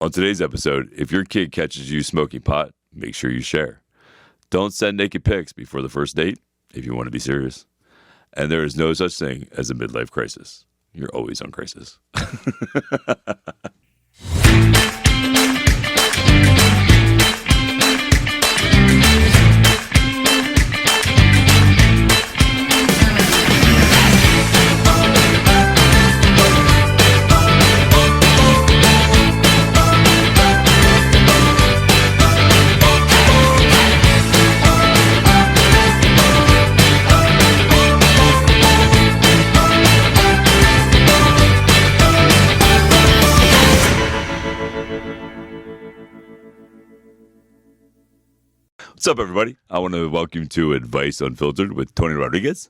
On today's episode, if your kid catches you smoking pot, make sure you share. Don't send naked pics before the first date if you want to be serious. And there is no such thing as a midlife crisis. You're always on crisis. What's up, everybody? I want to welcome you to Advice Unfiltered with Tony Rodriguez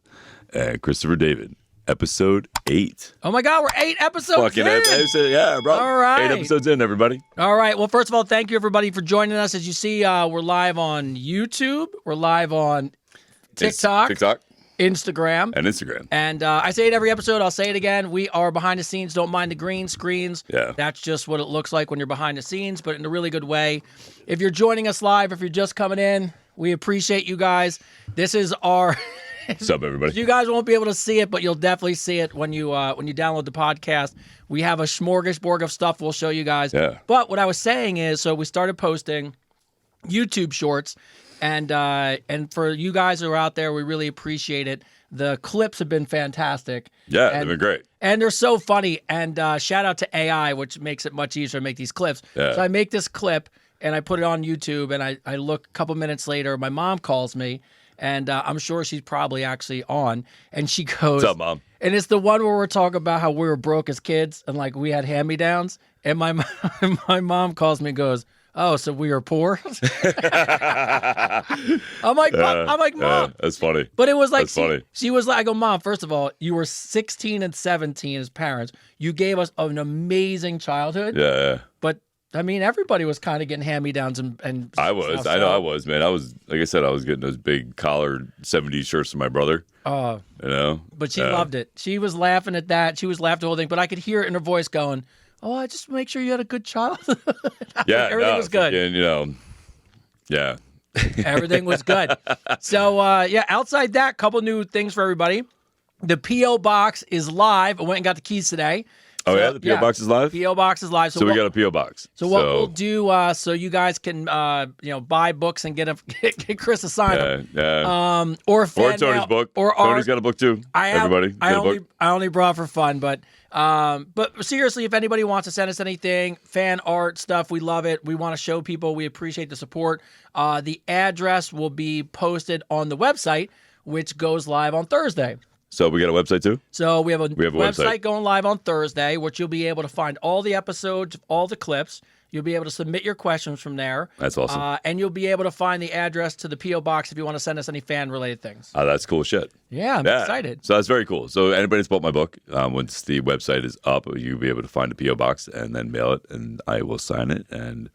and Christopher David, episode 8. Oh my God, we're 8 episodes in. Yeah, bro. All right. 8 episodes in, everybody. All right. Well, first of all, thank you, everybody, for joining us. As you see, we're live on YouTube. We're live on TikTok, Instagram. And I say it every episode. I'll say it again. We are behind the scenes. Don't mind the green screens. Yeah. That's just what it looks like when you're behind the scenes, but in a really good way. If you're joining us live, if you're just coming in, we appreciate you guys. This is our... What's up, everybody? You guys won't be able to see it, but you'll definitely see it when you download the podcast. We have a smorgasbord of stuff we'll show you guys. Yeah. But what I was saying is, so we started posting YouTube shorts, and for you guys who are out there, we really appreciate it. The clips have been fantastic. Yeah, they've been great. And they're so funny. And shout out to AI, which makes it much easier to make these clips. Yeah. So I make this clip, and I put it on YouTube, and I look a couple minutes later, my mom calls me, and I'm sure she's probably actually on, and she goes... What's up, Mom? And it's the one where we're talking about how we were broke as kids, and like we had hand-me-downs, and my mom calls me and goes, "Oh, so we were poor?" I'm like, Mom. That's funny. But it was like, funny. She was like, I go, Mom, first of all, you were 16 and 17 as parents. You gave us an amazing childhood. Yeah. But I mean, everybody was kind of getting hand-me-downs and I was. I know I was, man. I was, like I said, I was getting those big collared 70s shirts from my brother. Oh. You know? But she loved it. She was laughing at that. She was laughing the whole thing. But I could hear it in her voice going, "Oh, I just make sure you had a good childhood." Yeah. Everything was good. And, yeah. Everything was good. So, outside that, couple new things for everybody. The P.O. Box is live. I went and got the keys today. Oh, yeah? The P.O. Box is live? P.O. Box is live. So we got a P.O. Box. So what we'll do, so you guys can, buy books and get Chris a sign them. Yeah. Or Tony's book. Or Tony's got a book too. Everybody. I only brought for fun, but seriously, if anybody wants to send us anything, fan art stuff, we love it. We want to show people. We appreciate the support. The address will be posted on the website, which goes live on Thursday. So we got a website too? So we have a website going live on Thursday, which you'll be able to find all the episodes, all the clips. You'll be able to submit your questions from there. That's awesome. And you'll be able to find the address to the P.O. Box if you want to send us any fan-related things. Oh, that's cool shit. Yeah, I'm excited. So that's very cool. So anybody that's bought my book, once the website is up, you'll be able to find the P.O. Box and then mail it, and I will sign it and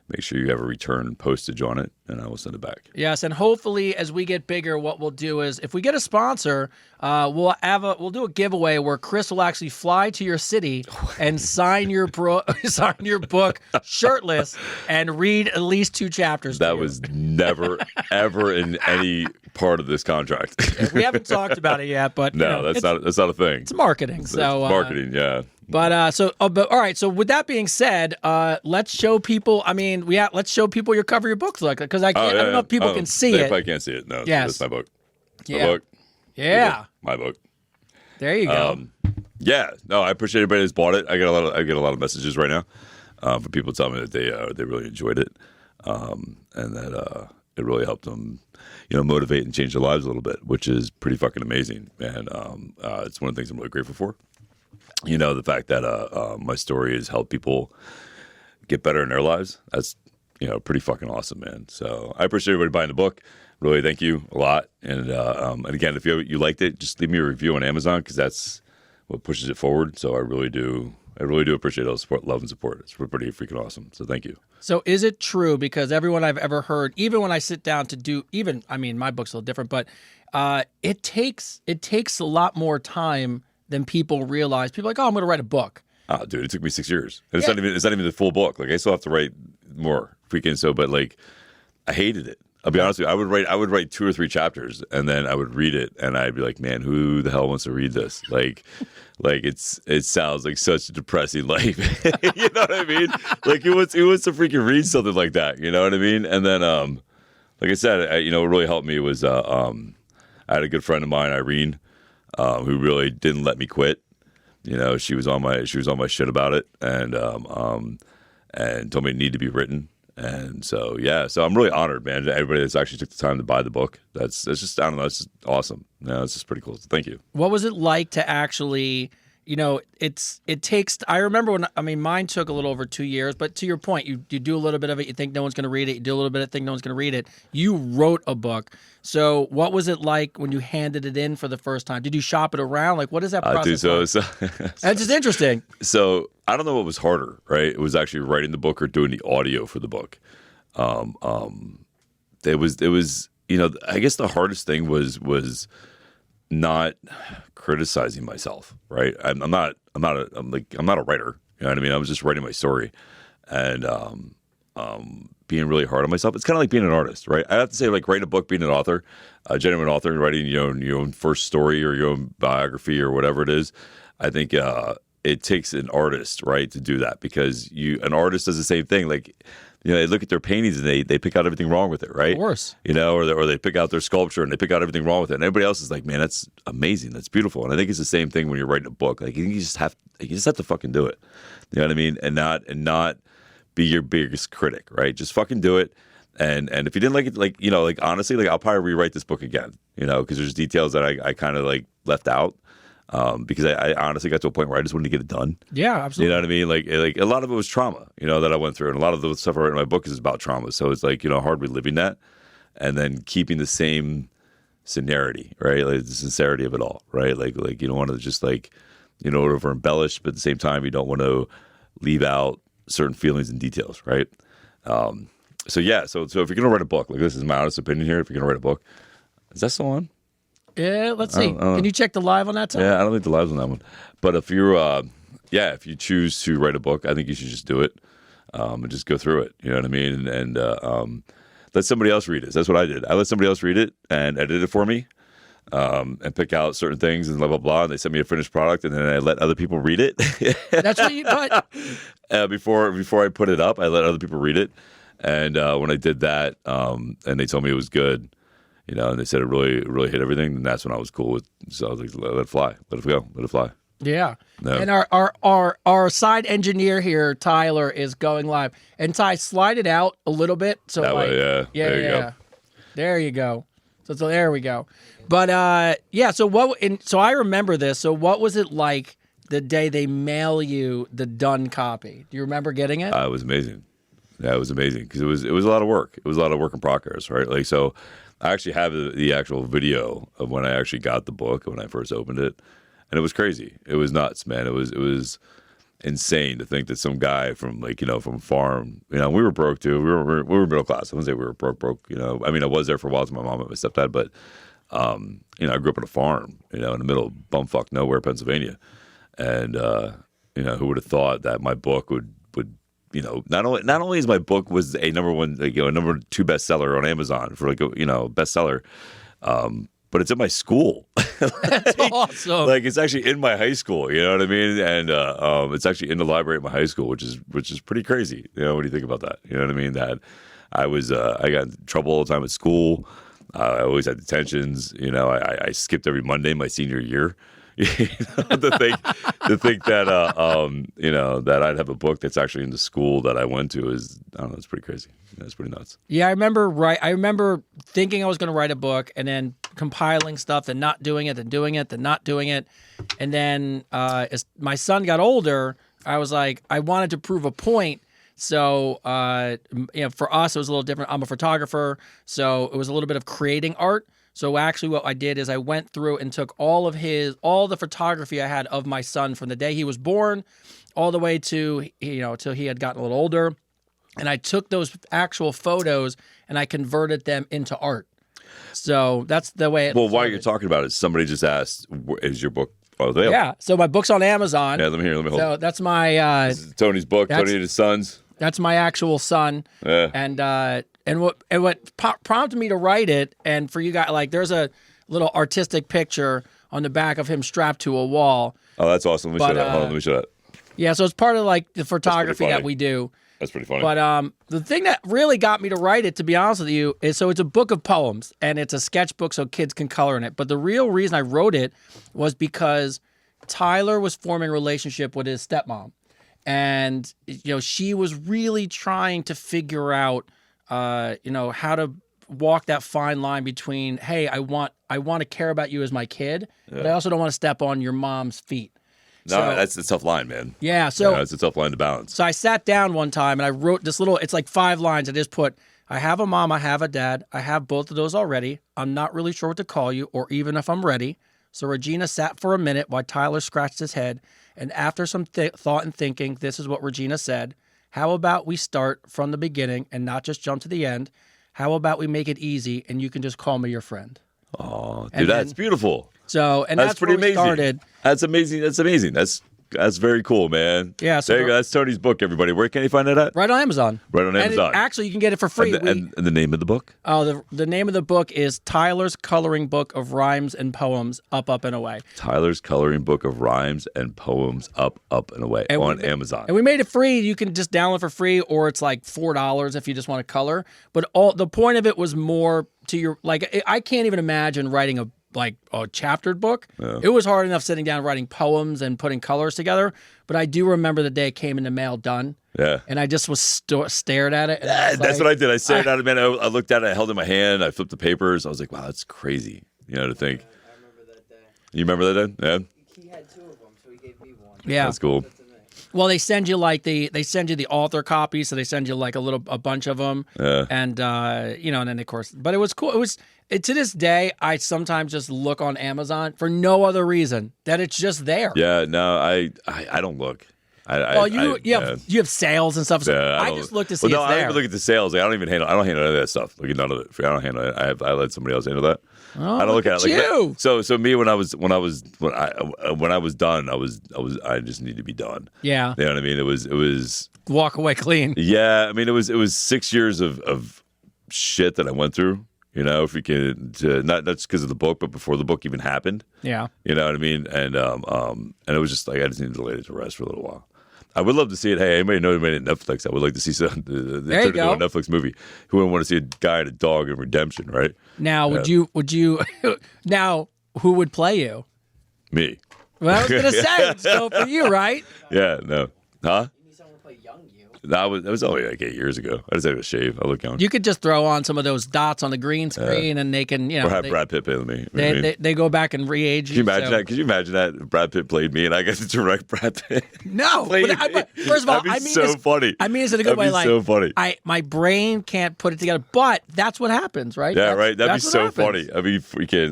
make sure you have a return postage on it, and I will send it back. Yes, and hopefully, as we get bigger, what we'll do is, if we get a sponsor, we'll do a giveaway where Chris will actually fly to your city and sign your book shirtless and read at least 2 chapters. That was never ever in any part of this contract. We haven't talked about it yet, but no, that's not a thing. It's marketing. So it's marketing, yeah. But all right. So with that being said, let's show people. I mean, let's show people your cover of your book, like, because I don't know if people can see it. They probably can't see it. No, yes. That's my book. Yeah. My book. Yeah. My book. There you go. Yeah. No, I appreciate everybody who's bought it. I get a lot of messages right now from people telling me that they really enjoyed it, and that it really helped them, motivate and change their lives a little bit, which is pretty fucking amazing. And it's one of the things I'm really grateful for. The fact that my story has helped people get better in their lives. That's, pretty fucking awesome, man. So I appreciate everybody buying the book. Really, thank you a lot. And again, if you liked it, just leave me a review on Amazon, because that's what pushes it forward. So I really do appreciate all the support, love, and support. It's pretty freaking awesome. So thank you. So is it true, because everyone I've ever heard, even when I sit down to do, my book's a little different, but it takes a lot more time than people realize. People are like, oh, I'm going to write a book. Oh, dude, it took me 6 years. And it's not even the full book. Like I still have to write more freaking but like I hated it. I'll be honest with you. I would write 2 or 3 chapters and then I would read it and I'd be like, man, who the hell wants to read this? Like it sounds like such a depressing life. You know what I mean? Like who wants to freaking read something like that? You know what I mean? And then like I said, what really helped me was I had a good friend of mine, Irene, who really didn't let me quit. You know, she was on my shit about it, and told me it needed to be written. And so I'm really honored, man. Everybody that's actually took the time to buy the book. That's just, I don't know, it's just awesome. No, it's just pretty cool. So thank you. What was it like to actually, it takes, I remember mine took a little over 2 years, but to your point, you do a little bit of it, you think no one's going to read it, you do a little bit of think no one's going to read it. You wrote a book. So what was it like when you handed it in for the first time? Did you shop it around? Like, what is that process like? That's just interesting. So I don't know what was harder, right? It was actually writing the book or doing the audio for the book. It was, I guess the hardest thing was not criticizing myself, right? I'm not a writer. You know what I mean? I was just writing my story and being really hard on myself. It's kind of like being an artist, right? I have to say, like writing a book, being an author, a genuine author, and writing your own first story or your own biography or whatever it is. I think it takes an artist, right, to do that because an artist does the same thing. Like, they look at their paintings and they pick out everything wrong with it, right? Of course. Or they pick out their sculpture and they pick out everything wrong with it. And everybody else is like, man, that's amazing. That's beautiful. And I think it's the same thing when you're writing a book. Like you just have to fucking do it. You know what I mean? And not be your biggest critic, right? Just fucking do it. And if you didn't like it, like honestly, like I'll probably rewrite this book again, because there's details that I kind of like left out. Because I honestly got to a point where I just wanted to get it done. Yeah, absolutely. You know what I mean? Like a lot of it was trauma, that I went through. And a lot of the stuff I write in my book is about trauma. So it's like, hard reliving that and then keeping the same sincerity, right? Like the sincerity of it all, right? Like you don't want to just over embellish, but at the same time, you don't want to leave out certain feelings and details, right? So if you're going to write a book, like this is my honest opinion here, if you're going to write a book, is that still on? Yeah, let's see. Can you check the live on that time? Yeah, I don't think the live's on that one. But if you're, if you choose to write a book, I think you should just do it and just go through it. You know what I mean? And let somebody else read it. That's what I did. I let somebody else read it and edit it for me and pick out certain things and blah, blah, blah. And they sent me a finished product and then I let other people read it. That's what you put? Before I put it up, I let other people read it. And when I did that and they told me it was good, and they said it really hit everything. And that's when I was cool with. So I was like, let it fly, let it go, let it fly. Yeah. No. And our side engineer here, Tyler, is going live. And Ty, slide it out a little bit. So that way, yeah. There you go. There you go. So there we go. But so I remember this. So what was it like the day they mail you the done copy? Do you remember getting it? It was amazing. Yeah, it was amazing because it was a lot of work. It was a lot of work in progress, right? Like so. I actually have the actual video of when I actually got the book when I first opened it, and it was crazy. It was nuts, man. It was insane to think that some guy from from a farm, we were broke too. We were middle class. I wouldn't say we were broke. I mean, I was there for a while with my mom and my stepdad, but I grew up on a farm, in the middle of bumfuck nowhere, Pennsylvania, and who would have thought that my book would. Not only is my book was a number 1, number 2 bestseller on Amazon for bestseller, but it's in my school. That's awesome. Like it's actually in my high school. You know what I mean? And it's actually in the library at my high school, which is pretty crazy. When you think about that, you know what I mean? That I got in trouble all the time at school. I always had detentions. I skipped every Monday my senior year. To think that that I'd have a book that's actually in the school that I went to is, I don't know, it's pretty crazy. It's pretty nuts. Yeah, I remember thinking I was going to write a book and then compiling stuff, then not doing it, then doing it, then not doing it, and then as my son got older, I was like, I wanted to prove a point. So for us, it was a little different. I'm a photographer, so it was a little bit of creating art. So actually what I did is I went through and took all the photography I had of my son from the day he was born all the way to, till he had gotten a little older. And I took those actual photos and I converted them into art. So that's the way it Well, while you're talking about it, somebody just asked, is your book Oh, they. Yeah. So my book's on Amazon. Yeah, let me hear. Let me hold. So that's my This is Tony's book. Tony and his sons. that's my actual son. Yeah. And what prompted me to write it, and for you guys, like there's a little artistic picture on the back of him strapped to a wall. Oh, that's awesome. Let me show that. Hold on, let me show that. Yeah, so it's part of like the photography funny. that we do. That's pretty funny. But the thing that really got me to write it, to be honest with you, is so it's a book of poems and it's a sketchbook so kids can color in it. But the real reason I wrote it was because Tyler was forming a relationship with his stepmom, and she was really trying to figure out how to walk that fine line between, hey, I want to care about you as my kid, but I also don't want to step on your mom's feet. No, that's a tough line, man. Yeah, so it's a tough line to balance. So I sat down one time and I wrote this little, it's like 5 lines. I just put, I have a mom, I have a dad. I have both of those already. I'm not really sure what to call you or even if I'm ready. So Regina sat for a minute while Tyler scratched his head. And after some thought and thinking, this is what Regina said. How about we start from the beginning and not just jump to the end? How about we make it easy and you can just call me your friend? Oh, dude, that's beautiful. So, and that's pretty where we amazing. started. That's amazing. That's amazing. That's very cool, man. Yeah. So there you go. That's Tony's book, everybody. Where can you find that at? Right on Amazon. Right on Amazon. And actually, you can get it for free. And the name of the book? Oh, the name of the book is Tyler's Coloring Book of Rhymes and Poems, Up, Up, and Away. Tyler's Coloring Book of Rhymes and Poems, Up, Up, and Away on Amazon. And we made it free. You can just download for free, or it's like $4 if you just want to color. But the point of it was more to your, like, I can't even imagine writing a chaptered book. Yeah. It was hard enough sitting down writing poems and putting colors together, but I do remember the day it came in the mail done. Yeah. And I just was stared at it. And that's what I did. I stared at it, man. I looked at it, I held it in my hand, I flipped the papers. I was like, wow, that's crazy. To think. I remember that day. You remember that day? Yeah. He had 2 of them, so he gave me one. Yeah. That's cool. Well, they send you the author copy, so they send you like a bunch of them, and and then of course, but it was cool. To this day, I sometimes just look on Amazon for no other reason that it's just there. Yeah, no, I don't look. You have sales and stuff. So yeah, I just look to see. No, it's I there. don't even look at the sales. I don't handle any of that stuff. Like none of it. I don't handle it. I let somebody else handle that. Oh, I don't look at it. You. So me when I was done, I just need to be done. Yeah. You know what I mean? It was walk away clean. Yeah, I mean it was 6 years of shit that I went through. If we can, not just because of the book, but before the book even happened. Yeah. You know what I mean? And it was just like I just needed to lay it to rest for a little while. I would love to see it. Hey, anybody know anybody at Netflix? I would like to see some. They turned into a Netflix movie. Who wouldn't want to see a guy and a dog in Redemption, right? Now, would you? Now, who would play you? Me. Well, I was gonna say, so for you, right? Yeah. No. Huh? You need someone to play young you. That was only like 8 years ago. I just had a shave. I look young. You could just throw on some of those dots on the green screen, and they can, or have Brad Pitt play me. They go back and re-age you. Can you imagine that? Could you imagine that if Brad Pitt played me and I got to direct Brad Pitt? No, but first of all, That'd be so funny. I mean, it's in a good way. That'd be so funny. My brain can't put it together, but that's what happens, right? Yeah, right. That'd be so happens. funny. I mean,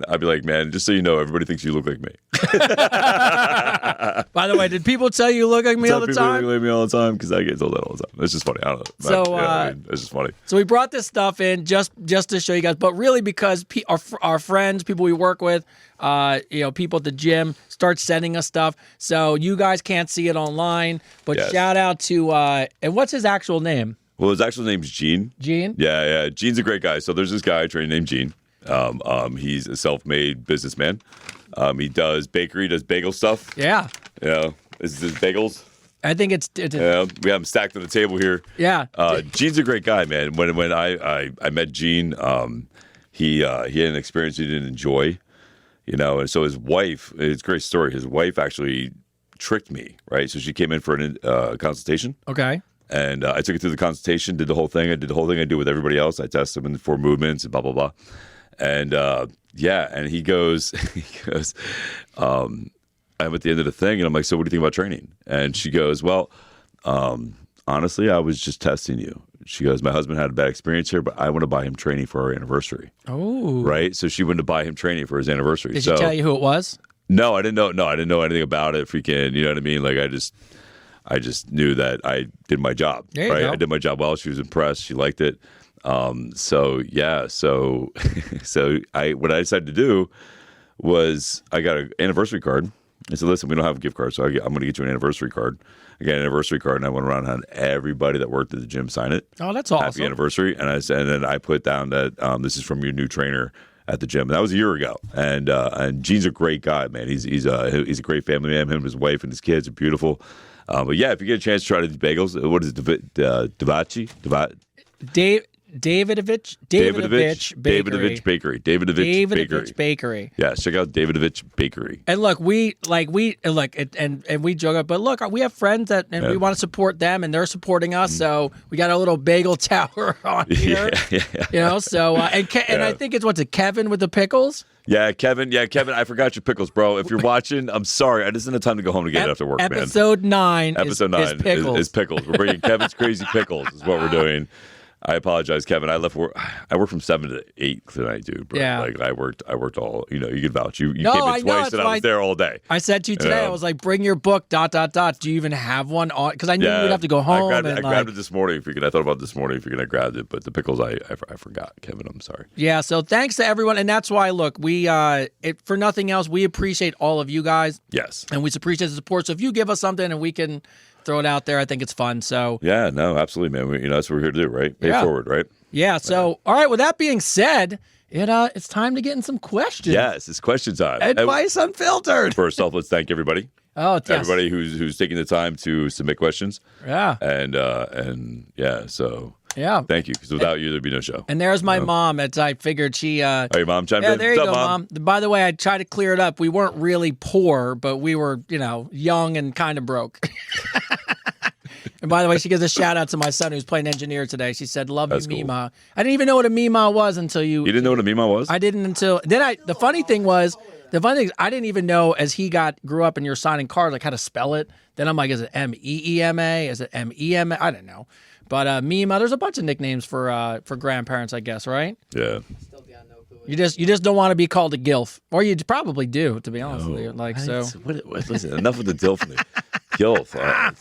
I'd be like, man, just so you know, everybody thinks you look like me. By the way, did people tell you look like me all the time? People look like me all the time because I get told that all the time. It's just funny. I don't know. So it's just funny. So we brought this stuff in just to show you guys, but really because our friends, people we work with, people at the gym start sending us stuff. So you guys can't see it online, but shout out to and what's his actual name? Well, his actual name's Gene. Gene? Yeah. Gene's a great guy. So there's this guy trained named Gene. He's a self-made businessman. He does bakery, does bagel stuff. Yeah. This is his bagels. I think it's we have them stacked on the table here. Yeah. Gene's a great guy, man. When I met Gene, he had an experience he didn't enjoy, and so his wife, it's a great story. His wife actually tricked me, right? So she came in for a consultation. Okay. And I took her through the consultation, did the whole thing. I did the whole thing I do with everybody else. I test them in the 4 movements and blah, blah, blah. And and he goes, I'm at the end of the thing, and I'm like, so what do you think about training? And she goes, well, honestly, I was just testing you. She goes, my husband had a bad experience here, but I want to buy him training for our anniversary. Oh. Right? So she wanted to buy him training for his anniversary. Did she tell you who it was? No, I didn't know. No, I didn't know anything about it. Freaking, you know what I mean? Like, I just knew that I did my job. There you right? go. I did my job well. She was impressed. She liked it. So what I decided to do was I got an anniversary card I said, listen, we don't have a gift card, so I'm going to get you an anniversary card. I got an anniversary card, and I went around and had everybody that worked at the gym sign it. Oh, that's awesome. Happy anniversary. And I said, and then I put down that this is from your new trainer at the gym. And that was a year ago. And Gene's a great guy, man. He's a great family man. Him and his wife and his kids are beautiful. But yeah, if you get a chance to try these bagels, what is it? Davachi? Davidovich Bakery. Davidovich Bakery. Yeah, check out Davidovich Bakery. And look, we joke about, but look, we have friends that we want to support them, and they're supporting us. So we got a little bagel tower on here. Yeah. So and I think it's Kevin with the pickles. Yeah, Kevin. I forgot your pickles, bro. If you're watching, I'm sorry. I just didn't have time to go home to get it after work, man. Episode 9 is pickles. Is pickles. We're bringing Kevin's Crazy Pickles is what we're doing. I apologize, Kevin. I left work. I worked from 7 to 8 tonight, dude. Bro. Yeah. Like I worked all. You can vouch. You No, came I in know, twice, and I was there all day. I said to you today, I was like, bring your book. ... Do you even have one on? Because I knew you'd have to go home. I grabbed it this morning. I thought about it this morning. I grabbed it, but the pickles, I forgot, Kevin. I'm sorry. Yeah. So thanks to everyone, and that's why. Look, we for nothing else, we appreciate all of you guys. Yes. And we appreciate the support. So if you give us something and we can throw it out there, I think it's fun. So yeah, no, absolutely, man. That's what we're here to do, right? Pay forward, right? Yeah. So all right. With that being said, it's time to get in some questions. Yes, it's question time. Advice Unfiltered. First off, let's thank everybody. Oh, yes. Everybody who's taking the time to submit questions. Yeah. And yeah, so yeah, thank you, because without you, there'd be no show. And there's my mom. As I figured she. Oh, your mom chimed in. Yeah, there you What's go, up, Mom. By the way, I tried to clear it up. We weren't really poor, but we were, young and kind of broke. And by the way, she gives a shout out to my son who's playing engineer today. She said, "Love you, cool. Mima." I didn't even know what a Mima was until you. You didn't know what a Mima was? I didn't until then. The funny thing is, I didn't even know as he grew up and you're signing cards, like how to spell it. Then I'm like, is it Meema? Is it Mema? I don't know. But Mima, there's a bunch of nicknames for grandparents, I guess, right? Yeah. Still got no clue. You just don't want to be called a gilf, or you probably do, to be honest with you. Like so. Listen, enough with the dilf. Gilf.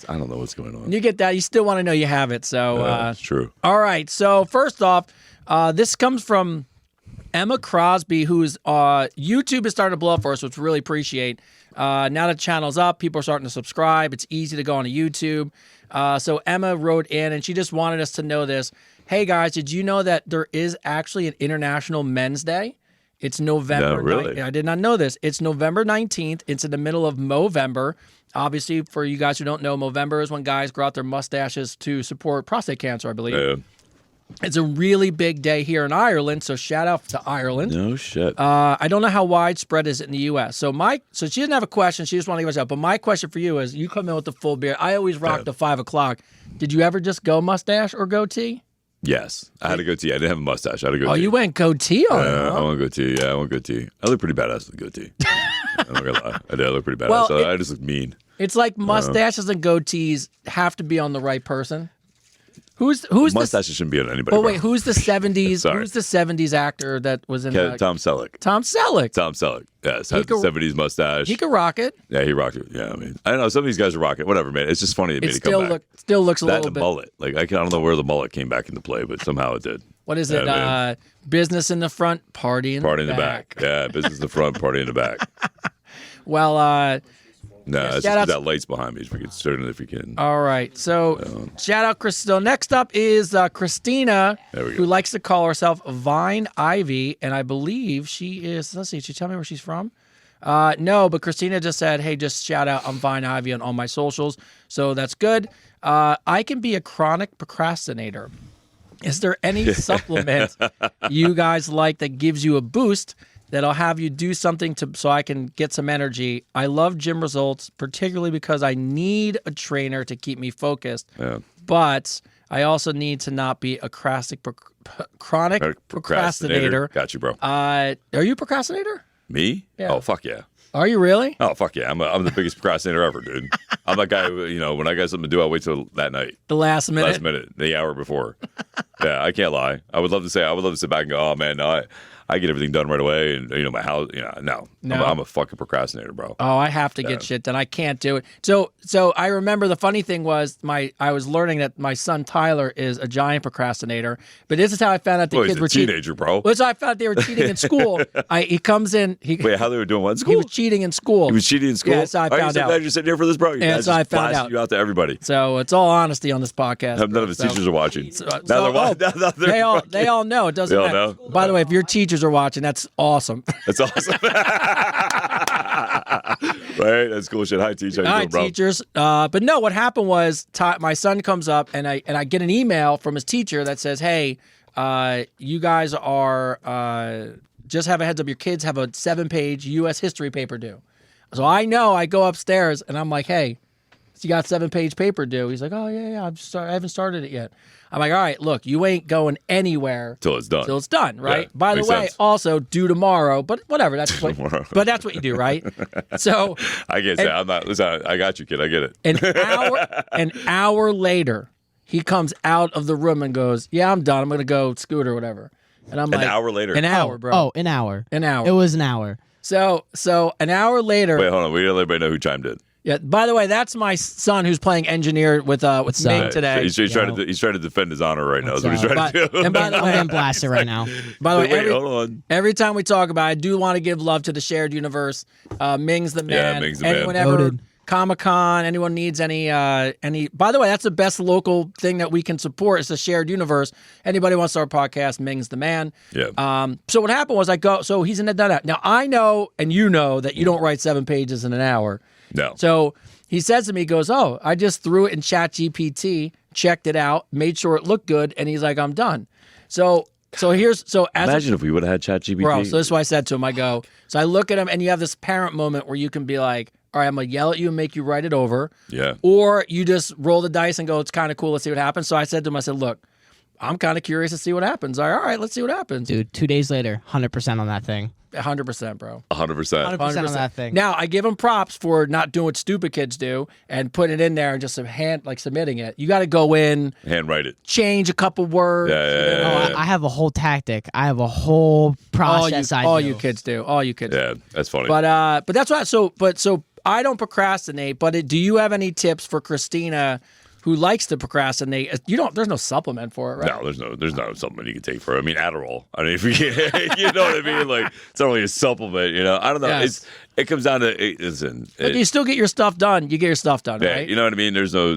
I don't know what's going on. You get that. You still want to know you have it. So that's true. All right. So first off, this comes from Emma Crosby, who's YouTube is starting to blow up for us, which we really appreciate. Now the channel's up, people are starting to subscribe. It's easy to go on YouTube. So Emma wrote in, and she just wanted us to know this. Hey guys, did you know that there is actually an International Men's Day? It's November. No, really? I did not know this. It's November 19th. It's in the middle of Movember. Obviously, for you guys who don't know, Movember is when guys grow out their mustaches to support prostate cancer, I believe. Yeah. It's a really big day here in Ireland, so shout out to Ireland. No shit. I don't know how widespread is it in the U.S. So she didn't have a question. She just wanted to give us out. But my question for you is, you come in with the full beard. I always rock the 5 o'clock. Did you ever just go mustache or goatee? Yes, I had a goatee. I didn't have a mustache. I had a goatee. Oh, you went goatee on it, huh? I went goatee. Yeah, I went goatee. I look pretty badass with a goatee. I'm not gonna lie. I did. I look pretty badass. Well, I just look mean. It's like mustaches and goatees have to be on the right person. Who's mustaches shouldn't be on anybody. Oh wait, who's the 70s? Sorry. Who's the 70s actor that was in Tom Selleck. Tom Selleck. Tom Selleck. Yes, has the 70s mustache. He could rock it. Yeah, he rocked it. Yeah, I mean, I don't know. Some of these guys are rocking. Whatever, man. It's just funny. It made it come back. Still looks a that little and the bit. mullet. Like I don't know where the mullet came back into play, but somehow it did. What is it? Business in the front, party in the back. Yeah, business in the front, party in the back. Well, no, it's just that light's behind me. If we can. All right. So shout out Chris. So next up is Christina, who likes to call herself Vine Ivy, and I believe she is. Let's see. Did she tell me where she's from? No, but Christina just said, "Hey, just shout out I'm Vine Ivy on all my socials." So that's good. I can be a chronic procrastinator. Is there any supplement you guys like that gives you a boost that'll have you do something so I can get some energy? I love gym results, particularly because I need a trainer to keep me focused. Yeah. But I also need to not be a chronic procrastinator. Got you, bro. Are you a procrastinator? Me? Yeah. Oh, fuck yeah. Are you really? Oh, fuck yeah. I'm the biggest procrastinator ever, dude. I'm that guy who, when I got something to do, I'll wait till that night. The last minute. The hour before. Yeah, I can't lie. I would love to sit back and go, oh, man, no, I get everything done right away, and my house. No. I'm a fucking procrastinator, bro. Oh, I have to get shit done. I can't do it. So I remember the funny thing was I was learning that my son Tyler is a giant procrastinator. But this is how I found out the kids were cheating. Teenager, bro. Well, so I found out they were cheating in school. He comes in. Wait, how they were doing what in school? He was cheating in school. He was cheating in school. Yeah, so I found out. You're sitting here for this, bro. Yeah, so I found out. You out to everybody. So it's all honesty on this podcast. None of his teachers are watching. They all know. It doesn't They all matter. know? By the way, if your teachers are watching, that's awesome. That's awesome. Right? That's cool shit. Hi, teacher. How you Hi, doing, bro? teachers. But no, what happened was my son comes up and I get an email from his teacher that says, "Hey, you guys are just have a heads up. Your kids have a 7-page U.S. history paper due." So I go upstairs and I'm like, "Hey, you got 7-page paper due?" He's like, "Oh yeah, I haven't started it yet." I'm like, "All right, look, you ain't going anywhere Till it's done. right?" Yeah, By the makes way, sense. also due tomorrow, but whatever. That's what. But that's what you do, right? So I can't say I'm not. Listen, I got you, kid. I get it. an hour later, he comes out of the room and goes, "Yeah, I'm done. I'm gonna go scoot or whatever." And I'm like, An hour later. An hour, bro. Oh, an hour. An hour. It was an hour. So an hour later. Wait, hold on. We gotta let everybody know who chimed in. Yeah. By the way, that's my son who's playing engineer with Ming today. He's trying to defend his honor right now. That's what he's trying to do. And by the I'm way, getting blasted right now. by the way, Wait, hold on. every time we talk about it, I do want to give love to the shared universe. Ming's the man. Yeah, Ming's the man. Anyone ever Noted. Comic-Con, anyone needs any by the way, that's the best local thing that we can support is the shared universe. Anybody wants our podcast, Ming's the man. Yeah. So what happened was so he's in the done. Now I know and you know that you don't write 7 pages in an hour. No. So he says to me, he goes, "Oh, I just threw it in ChatGPT, checked it out, made sure it looked good," and he's like, "I'm done." So Imagine if we would have had ChatGPT. bro, so this is what I said to him. So I look at him and you have this parent moment where you can be like, "All right, I'm going to yell at you and make you write it over." Yeah. Or you just roll the dice and go, "It's kind of cool. Let's see what happens." So I said to him, I said, "Look, I'm kind of curious to see what happens." All right, let's see what happens. Dude, 2 days later, 100% on that thing. 100%, bro. 100%. 100% on that thing. Now I give him props for not doing what stupid kids do and putting it in there and just submitting it. You got to go in, Handwrite it. change a couple words. Yeah. I have a whole tactic. I have a whole process. All you kids do. Yeah, that's funny. But that's why. So I don't procrastinate. But do you have any tips for Christina, who likes to procrastinate? There's no supplement for it, right? No, there's no supplement you can take for it. I mean, Adderall. I mean, if you know what I mean? Like, it's not really a supplement, I don't know. Yes. It comes down to, listen. But you still get your stuff done. You get your stuff done, Yeah, right? you know what I mean? There's no,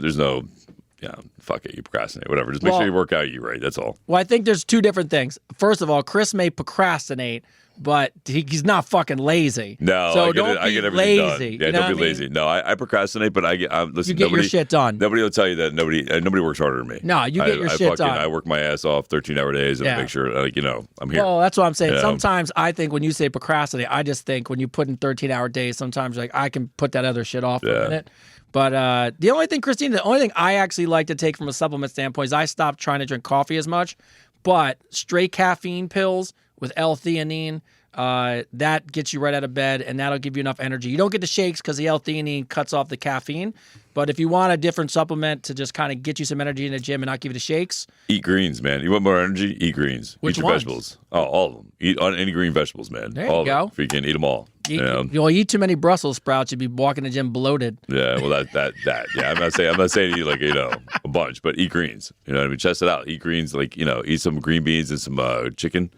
fuck it. You procrastinate, whatever. Just make sure you work out, you right. That's all. Well, I think there's two different things. First of all, Chris may procrastinate, but he's not fucking lazy. No, so I get don't it. I be get everything lazy. done. Yeah, don't be lazy. No, I procrastinate, but listen. You get your shit done. Nobody will tell you that. Nobody works harder than me. No, you get your shit done. I work my ass off 13-hour days and make sure, I'm here. Well, that's what I'm saying. Yeah. Sometimes I think when you say procrastinate, I just think when you put in 13-hour days, sometimes I can put that other shit off for a minute. But the only thing I actually like to take from a supplement standpoint is I stopped trying to drink coffee as much, but straight caffeine pills with L-theanine, that gets you right out of bed, and that'll give you enough energy. You don't get the shakes because the L-theanine cuts off the caffeine. But if you want a different supplement to just kind of get you some energy in the gym and not give you the shakes, eat greens, man. You want more energy? Eat greens. Which eat your ones? vegetables. Oh, all of them. Eat on any green vegetables, man. There you all go. Of them. Freaking eat them all. You'll eat too many Brussels sprouts, you'd be walking the gym bloated. Yeah, well, that. Yeah, I'm not saying eat a bunch, but eat greens. You know what I mean? Test it out. Eat greens, eat some green beans and some chicken.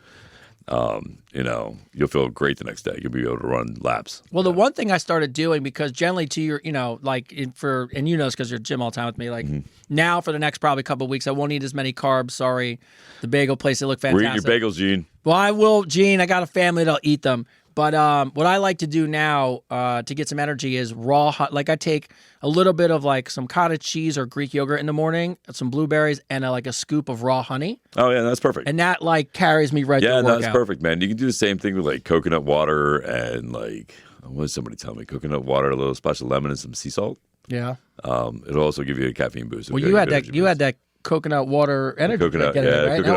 You'll feel great the next day. You'll be able to run laps. Well, the one thing I started doing, because generally to your, and you know this because you're at gym all the time with me, now for the next probably couple of weeks, I won't eat as many carbs. Sorry. The bagel place, they look fantastic. We're eating your bagels, Gene. Well, I will, Gene. I got a family that'll eat them. But what I like to do now to get some energy is raw. I take a little bit of some cottage cheese or Greek yogurt in the morning, some blueberries, and a scoop of raw honey. Oh yeah, that's perfect. And that carries me right. Yeah, to no, that's perfect, man. You can do the same thing with coconut water and what did somebody tell me? Coconut water, a little splash of lemon, and some sea salt. Yeah. It'll also give you a caffeine boost. Well, you had that coconut water energy. Coconut really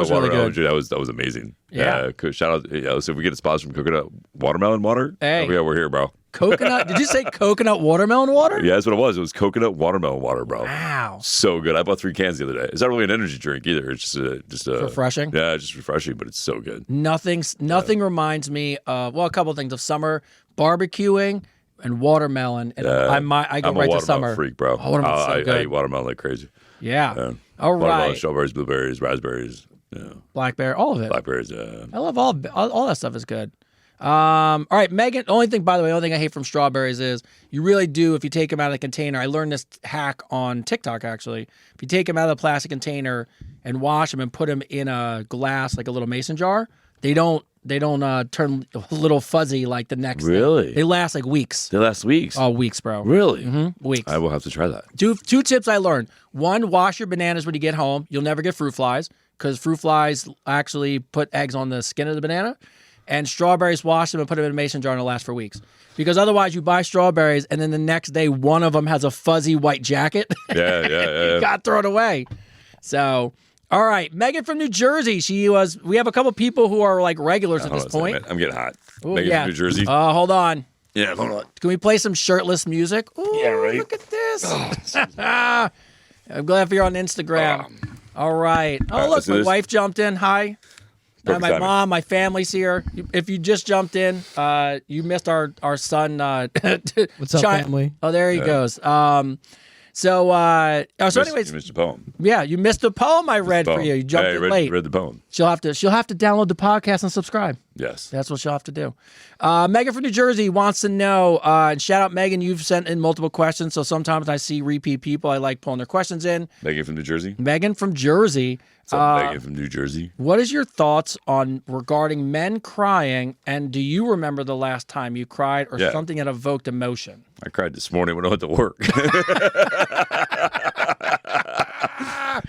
water. good. That was amazing. Yeah. Shout out. So if we get a sponsor from Coconut Watermelon Water, hey, yeah, we're here, bro. Coconut? Did you say coconut watermelon water? Yeah, that's what it was. It was coconut watermelon water, bro. Wow. So good. I bought 3 cans the other day. It's not really an energy drink either. It's just Refreshing? Yeah, just refreshing, but it's so good. Nothing reminds me of, well, a couple of things of summer barbecuing and watermelon. And I go I'm a right to watermelon summer. freak, bro. Oh, watermelon's so I good. eat watermelon like crazy. Yeah. Yeah. All Watermelon, right. strawberries, blueberries, raspberries, Blackberry, all of it. blackberries. Yeah. I love all that stuff is good. All right, Megan. The only thing I hate from strawberries is you really do, if you take them out of the container. I learned this hack on TikTok actually. If you take them out of the plastic container and wash them and put them in a glass, like a little mason jar, they don't turn a little fuzzy like the next day. Really? They last like weeks. They last weeks. Oh, weeks, bro. Really? Weeks. I will have to try that. Two tips I learned. One, wash your bananas when you get home. You'll never get fruit flies because fruit flies actually put eggs on the skin of the banana. And strawberries, wash them and put them in a mason jar and it'll last for weeks. Because otherwise you buy strawberries and then the next day one of them has a fuzzy white jacket. Yeah. You got thrown away. So, all right. Megan from New Jersey. We have a couple people who are like regulars at Hold this on a point. second, man. I'm getting hot. Ooh, Megan yeah. from New Jersey. Hold on. Yeah, hold on. Can we play some shirtless music? Ooh, Yeah, right. Look at this. I'm glad you're on Instagram. All right. Oh, right, look, listen to my this. wife jumped in. Hi. My Perfect timing. mom, my family's here. If you just jumped in, you missed our son. What's up, family? Oh, there he goes. So anyways, You missed the poem. yeah, you missed the poem I read for Poem. you. You jumped Yeah, in late. read the poem. She'll have to download the podcast and subscribe. Yes. That's what she'll have to do. Megan from New Jersey wants to know, and shout out Megan, you've sent in multiple questions, so sometimes I see repeat people. I like pulling their questions in. Megan from New Jersey. Megan from Jersey. What's up, Megan from New Jersey? What is your thoughts on regarding men crying, and do you remember the last time you cried or Yeah. something that evoked emotion? I cried this morning when I went to work.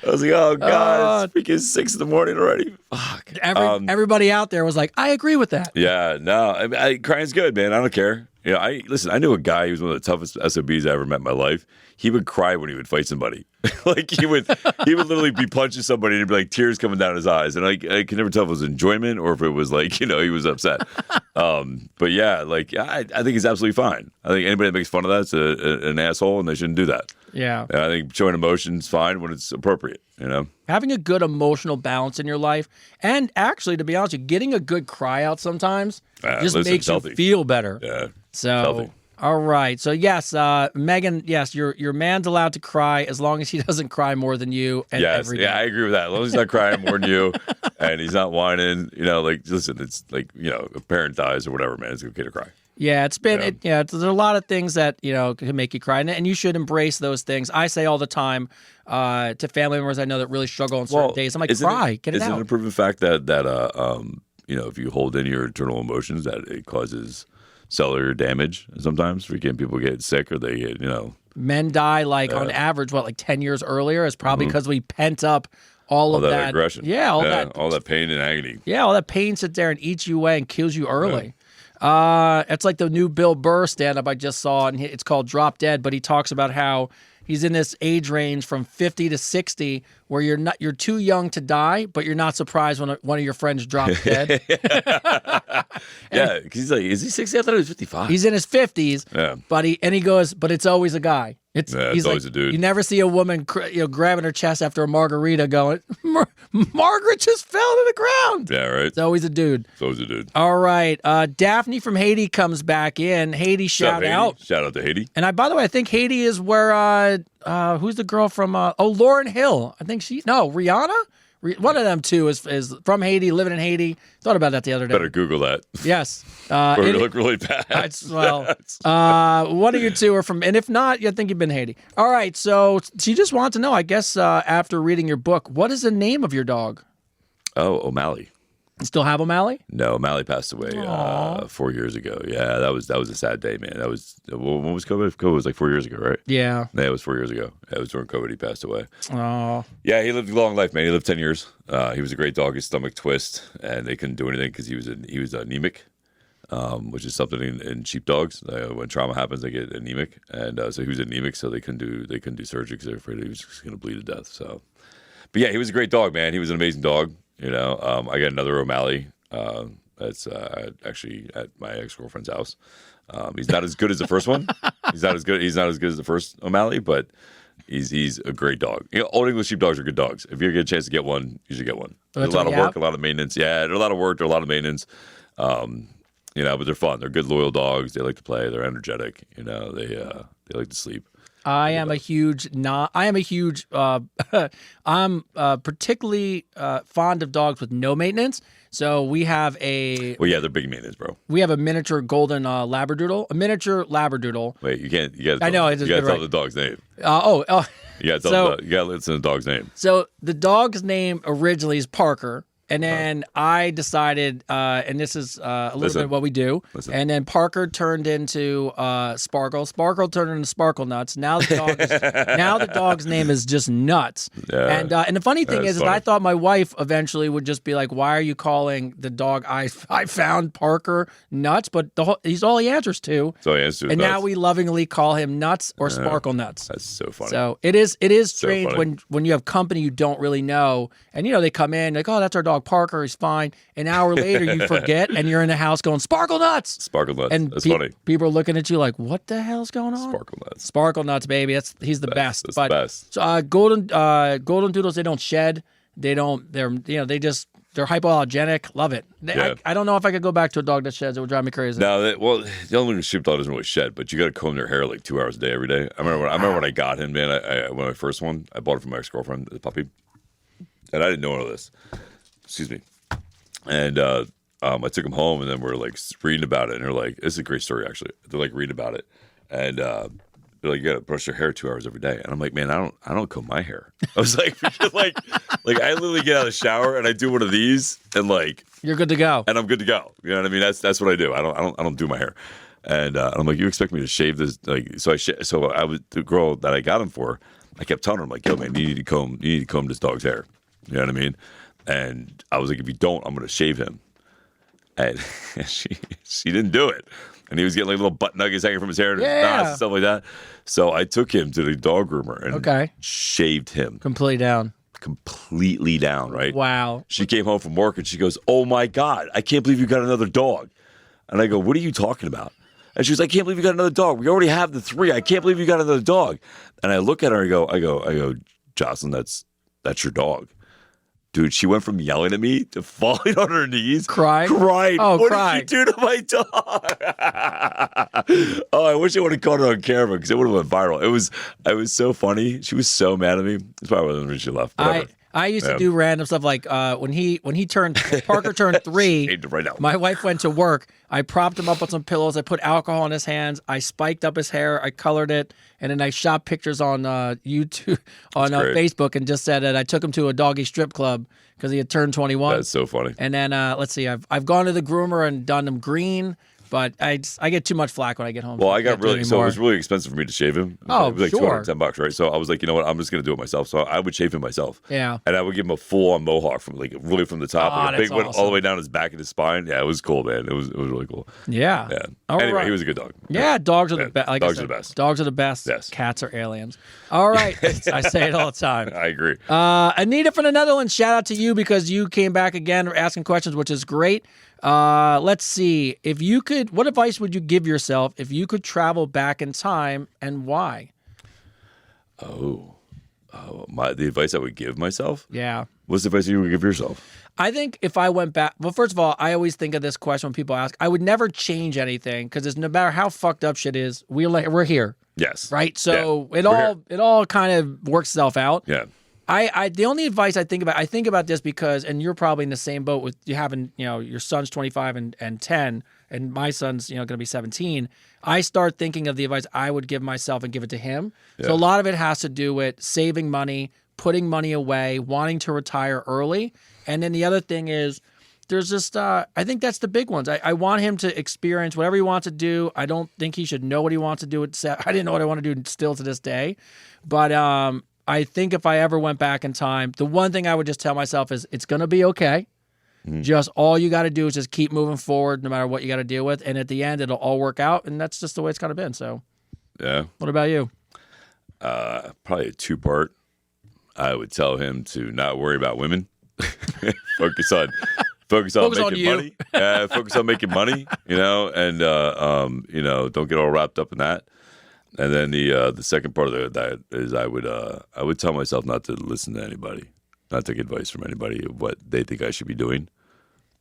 I was like, oh, God, it's freaking 6 in the morning already. Fuck. Everybody out there was like, I agree with that. Yeah, no, crying's good, man. I don't care. You know, I knew a guy who was one of the toughest SOBs I ever met in my life. He would cry when he would fight somebody. Like he would literally be punching somebody and it'd be like tears coming down his eyes. And I could never tell if it was enjoyment or if it was like, he was upset. But yeah, like I think he's absolutely fine. I think anybody that makes fun of that's an asshole and they shouldn't do that. Yeah. And I think showing emotion's fine when it's appropriate, Having a good emotional balance in your life, and actually, to be honest, with you, getting a good cry out sometimes just listen, makes you healthy. feel better. Yeah. So, healthy. all right. So, yes, Megan, yes, your man's allowed to cry as long as he doesn't cry more than you. And Yes, every day. yeah, I agree with that. As long as he's not crying more than you, and he's not whining, like listen, it's like a parent dies or whatever, man. It's okay to cry. Yeah, it's been there's a lot of things that can make you cry, and you should embrace those things. I say all the time to family members I know that really struggle on certain days. I'm like, cry, get it out. Isn't it a proven fact that if you hold in your internal emotions, that it causes cellular damage sometimes? Freaking people get sick or they get Men die on average, like 10 years earlier? It's probably because we pent up all of that aggression. Yeah, all that pain and agony. Yeah, all that pain sits there and eats you away and kills you early. It's like the new Bill Burr stand-up I just saw, and it's called Drop Dead, but he talks about how he's in this age range from 50 to 60 where you're too young to die, but you're not surprised when one of your friends drops dead. Yeah, because he's like, is he 60? I thought he was 55. He's in his 50s, Yeah. but he goes, but it's always a guy. He's always a dude. You never see a woman grabbing her chest after a margarita going, Margaret just fell to the ground. Yeah, right. It's always a dude. It's always a dude. All right. Daphne from Haiti comes back in. Haiti, shout out. Shout out to Haiti. And by the way, I think Haiti is where, who's the girl from, Lauryn Hill. I think Rihanna? One of them two is from Haiti, living in Haiti. Thought about that the other day. Better Google that. Yes. Or it look really bad. One of you two are from, and if not, I think you've been to Haiti. All right, so she just wants to know, I guess, after reading your book, what is the name of your dog? Oh, O'Malley. You still have O'Malley? No, O'Malley passed away 4 years ago. Yeah, that was a sad day, man. That was when was COVID? COVID was like 4 years ago, right? Yeah. Yeah, it was 4 years ago. It was during COVID. He passed away. Oh. Yeah, he lived a long life, man. He lived 10 years. He was a great dog. His stomach twist, and they couldn't do anything because he was anemic, which is something in sheepdogs. When trauma happens, they get anemic, and so he was anemic. So they couldn't do surgery because they're afraid he was just going to bleed to death. So, but yeah, he was a great dog, man. He was an amazing dog. I got another O'Malley, and That's actually at my ex-girlfriend's house. He's not as good as the first one. He's not as good as the first O'Malley, but he's a great dog. Old English sheepdogs are good dogs. If you get a chance to get one, you should get one. There's a lot of work, a lot of maintenance. Yeah, there's a lot of work, there's a lot of maintenance. But they're fun. They're good, loyal dogs. They like to play. They're energetic. They like to sleep. I'm particularly fond of dogs with no maintenance. So we have they're big maintenance, bro. We have a miniature golden labradoodle, a miniature labradoodle. Wait, you can't. You gotta I know. You gotta tell the dog's name. You gotta listen to the dog's name. So the dog's name originally is Parker. And then I decided, and this is a little bit what we do. And then Parker turned into Sparkle. Sparkle turned into Sparkle Nuts. Now the dog's name is just Nuts. Yeah. And the funny thing is I thought my wife eventually would just be like, "Why are you calling the dog I found Parker Nuts?" But he's all he answers to. So he answers to. And now we lovingly call him Nuts or Sparkle Nuts. That's so funny. So it is strange when you have company you don't really know, and they come in like, "Oh, that's our dog Parker, he's fine." An hour later you forget and you're in the house going Sparkle Nuts. Sparkle Nuts. And that's funny. People are looking at you like, what the hell's going on? Sparkle Nuts. Sparkle Nuts, baby. He's the best. That's the best. So golden doodles, they don't shed. They're hypoallergenic. Love it. I don't know if I could go back to a dog that sheds. It would drive me crazy. No, the only sheepdog doesn't really shed, but you got to comb their hair like 2 hours a day every day. I remember when I got him, man. When I first one, I bought it from my ex-girlfriend, the puppy, and I didn't know all this. Excuse me. And I took him home, and then we're like reading about it, and they're like, "This is a great story, actually." They're like reading about it, and they're like, "You got to brush your hair 2 hours every day." And I'm like, "Man, I don't comb my hair." I was like, like I literally get out of the shower and I do one of these, and like you're good to go, and I'm good to go. You know what I mean? That's what I do. I don't do my hair, and I'm like, "You expect me to shave this?" Like, so I was the girl that I got him for. I kept telling her, I'm like, "Yo, man, you need to comb this dog's hair." You know what I mean? And I was like, if you don't, I'm going to shave him. And she didn't do it. And he was getting like little butt nuggets hanging from his hair and his knots and stuff like that. So I took him to the dog groomer and shaved him. Completely down, right? Wow. She came home from work and she goes, "Oh my God, I can't believe you got another dog." And I go, "What are you talking about?" And she was like, "I can't believe you got another dog. We already have the 3. I can't believe you got another dog." And I look at her and I go, "Jocelyn, that's your dog." Dude, she went from yelling at me to falling on her knees. Cried? Oh, what cried. did you do to my dog? Oh, I wish I would have caught it on camera because it would have went viral. It was so funny. She was so mad at me. It's probably the reason she left. I used to do random stuff like when Parker turned 3, right now. My wife went to work. I propped him up with some pillows. I put alcohol in his hands. I spiked up his hair. I colored it. And then I shot pictures on YouTube, on Facebook, and just said that I took him to a doggy strip club because he had turned 21. That's so funny. And then let's see, I've gone to the groomer and done him green. But I get too much flack when I get home. Well, it was really expensive for me to shave him. It was like $210, right? So I was like, you know what? I'm just going to do it myself. So I would shave him myself. Yeah. And I would give him a full-on mohawk from like really from the top, like a big one all the way down his back and his spine. Yeah, it was cool, man. It was really cool. Yeah. Anyway, he was a good dog. Yeah, dogs are the best. Dogs are the best. Dogs are the best. Yes. Cats are aliens. All right. I say it all the time. I agree. Anita from the Netherlands, shout out to you because you came back again asking questions, which is great. Let's see. What advice would you give yourself if you could travel back in time, and why? The advice I would give myself? Yeah. What's the advice you would give yourself? I think if I went back, well, first of all, I always think of this question when people ask, I would never change anything because no matter how fucked up shit is, we're here. Yes. Right? So it all kind of works itself out. Yeah. The only advice I think about this because, and you're probably in the same boat with you having, your son's 25 and 10, and my son's, going to be 17. I start thinking of the advice I would give myself and give it to him. Yeah. So a lot of it has to do with saving money, putting money away, wanting to retire early. And then the other thing is there's just, I think that's the big ones. I want him to experience whatever he wants to do. I don't think he should know what he wants to do. I didn't know what I want to do still to this day. But, I think if I ever went back in time, the one thing I would just tell myself is it's going to be okay. Mm-hmm. Just all you got to do is just keep moving forward no matter what you got to deal with. And at the end, it'll all work out. And that's just the way it's kind of been. So, yeah. What about you? Probably a 2-part. I would tell him to not worry about women. Focus on Focus on making you. money. Focus on making money. And don't get all wrapped up in that. And then the second part of that is I would tell myself not to listen to anybody, not take advice from anybody of what they think I should be doing,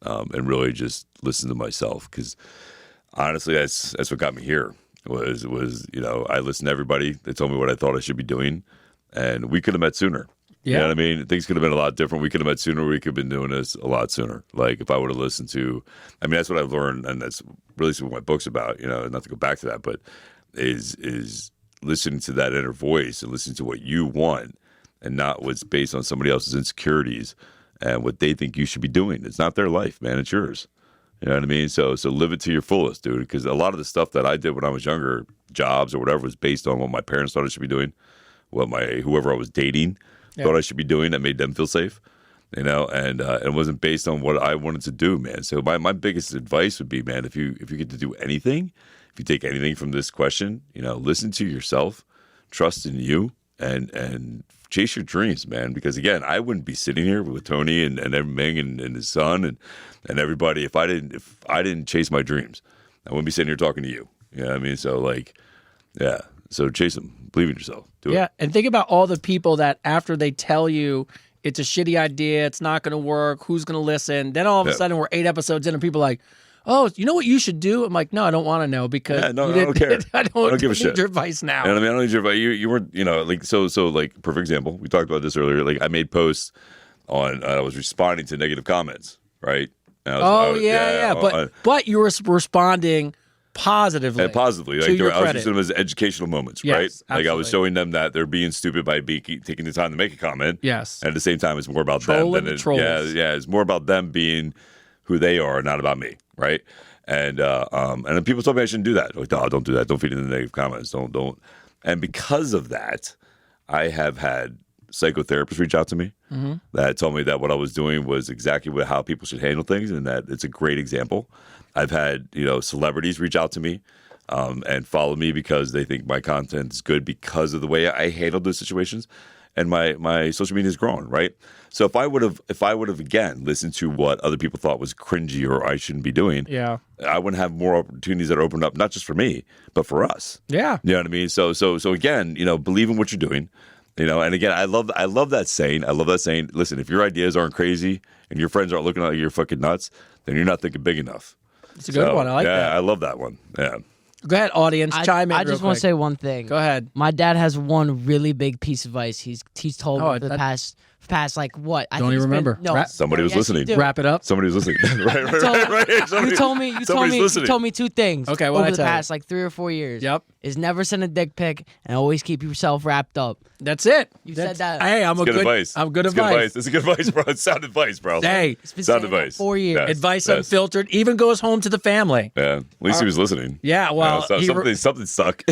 and really just listen to myself. Because honestly, that's what got me here. Was I listened to everybody. They told me what I thought I should be doing, and we could have met sooner. Yeah. You know what I mean? Things could have been a lot different. We could have met sooner. We could have been doing this a lot sooner. Like if I would have listened to, that's what I've learned, and that's really what my book's about. Not to go back to that, but is listening to that inner voice and listening to what you want, and not what's based on somebody else's insecurities and what they think you should be doing. It's not their life, man. It's yours. You know what I mean? So live it to your fullest, dude. Because a lot of the stuff that I did when I was younger, jobs or whatever, was based on what my parents thought I should be doing, what whoever I was dating thought I should be doing that made them feel safe. And it wasn't based on what I wanted to do, man. So my biggest advice would be, man, if you get to do anything, if you take anything from this question, listen to yourself, trust in you, and chase your dreams, man. Because again, I wouldn't be sitting here with Tony and Ming and his son and everybody if I didn't chase my dreams. I wouldn't be sitting here talking to you. You know what I mean? So so chase them. Believe in yourself. Do it. And think about all the people that after they tell you it's a shitty idea, it's not going to work, who's going to listen? Then all of a sudden we're 8 episodes in and people are like, oh, you know what you should do? I'm like, no, I don't want to know because I don't care. I don't give a need shit. your advice now. You know what I mean? I don't need your advice. You were, like perfect example. We talked about this earlier. Like I made posts on, I was responding to negative comments, right? But you were responding positively. And positively. Like to your I was credit. using them as educational moments, Yes, right? Like I was absolutely. showing them that they're being stupid by taking the time to make a comment. Yes. And at the same time, it's more about Trolling them the trolls. it's more about them being who they are, not about me, right? And then people told me I shouldn't do that. Like, no, don't do that. Don't feed into the negative comments. Don't. And because of that, I have had psychotherapists reach out to me that told me that what I was doing was exactly how people should handle things, and that it's a great example. I've had celebrities reach out to me and follow me because they think my content is good because of the way I handled those situations, and my social media has grown, right? So if I would have again listened to what other people thought was cringy or I shouldn't be doing, I wouldn't have more opportunities that opened up not just for me but for us. Yeah. You know what I mean? So again, believe in what you're doing. And again, I love that saying. I love that saying. Listen, if your ideas aren't crazy and your friends aren't looking like you're fucking nuts, then you're not thinking big enough. It's a good one. I like that. Yeah, I love that one. Yeah. Go ahead, audience. Chime in. I just want to say one thing. Go ahead. My dad has one really big piece of advice. He's told me for the past like what? I Don't think even it's been- remember. No, Somebody was yes, you listening. do. Wrap it up. Somebody was listening. right. You told me two things. Okay, what'd I over the tell you? past like 3 or 4 years. Yep. Is never send a dick pic and always keep yourself wrapped up. That's it. You said that. Hey, I'm It's good advice. I'm good It's advice. It's good advice, bro. It's sound advice, bro. Hey, It's been Sound saying that advice. 4 years. Yes. advice Yes. unfiltered even goes home to the family. Yeah. At least he was listening. Yeah, well, something suck.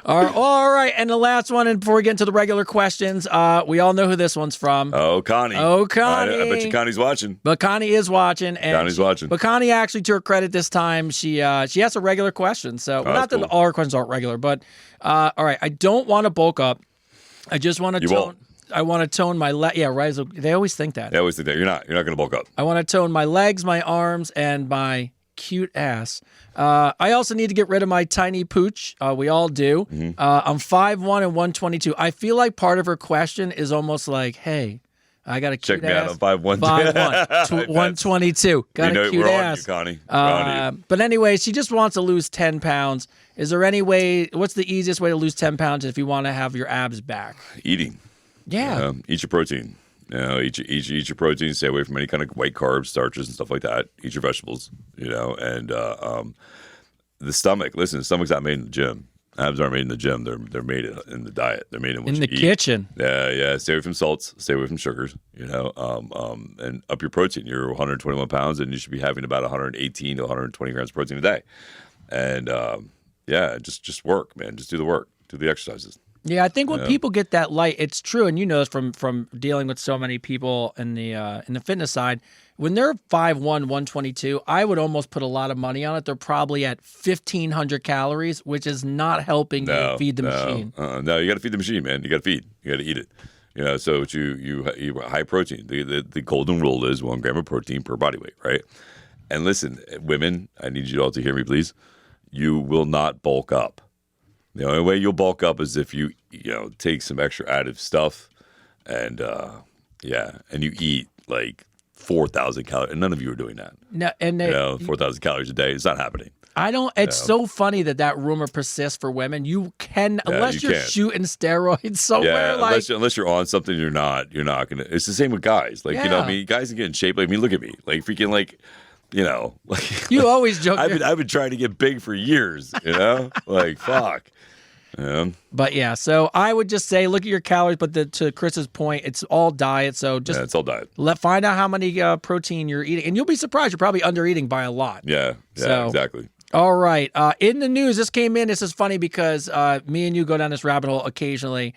All right, and the last one, and before we get into the regular questions, we all know who this one's from. Oh, Connie. Connie. I bet you Connie's watching. But Connie is watching. And Connie's watching. But Connie, actually, to her credit this time, she has a regular question. So, not that's that cool. all her questions aren't regular, but all right, I don't want to bulk up. I just want to You tone. won't. I want to tone my yeah, right. So they always think that. I always think that you're not going to bulk up. I want to tone my legs, my arms, and my cute ass. I also need to get rid of my tiny pooch. We all do. Mm-hmm. I'm 5'1" and 122. I feel like part of her question is almost like, hey, I got a cute Check me out ass. on 5'1". 5'1", 122. Got a cute we're ass. on you, Connie. We're on you. But anyway, she just wants to lose 10 pounds. Is there any way, what's the easiest way to lose 10 pounds if you want to have your abs back? Eating. Yeah. Eat your protein. Eat your protein. Stay away from any kind of white carbs, starches, and stuff like that. Eat your vegetables. And the stomach. Listen, the stomach's not made in the gym. Abs aren't made in the gym. They're made in the diet. They're made in what In you the eat. kitchen. Yeah. Stay away from salts. Stay away from sugars. And up your protein. You're 121 pounds, and you should be having about 118 to 120 grams of protein a day. And just work, man. Just do the work. Do the exercises. Yeah, I think when people get that light, it's true, and you know this from dealing with so many people in the fitness side. When they're 5'1", 122, I would almost put a lot of money on it. They're probably at 1,500 calories, which is not helping you feed the machine. No, you got to feed the machine, man. You got to feed. You got to eat it. You know, so you high protein. The golden rule is 1 gram of protein per body weight, right? And listen, women, I need you all to hear me, please. You will not bulk up. The only way you'll bulk up is if you take some extra additive stuff, and and you eat like 4,000 calories. And none of you are doing that. No, and 4,000 calories a day. It's not happening. I don't. It's so funny that rumor persists for women. You can, unless you're shooting steroids somewhere. Unless you're on something, you're not gonna. It's the same with guys. Like I mean, guys can get in shape. Like, I mean, look at me. Like freaking like. You always joke. I've been trying to get big for years. Like fuck. But yeah, so I would just say look at your calories. But to Chris's point, it's all diet. So just it's all diet. Find out how many protein you're eating, and you'll be surprised. You're probably under eating by a lot. Yeah, exactly. All right. In the news, this came in. This is funny because me and you go down this rabbit hole occasionally.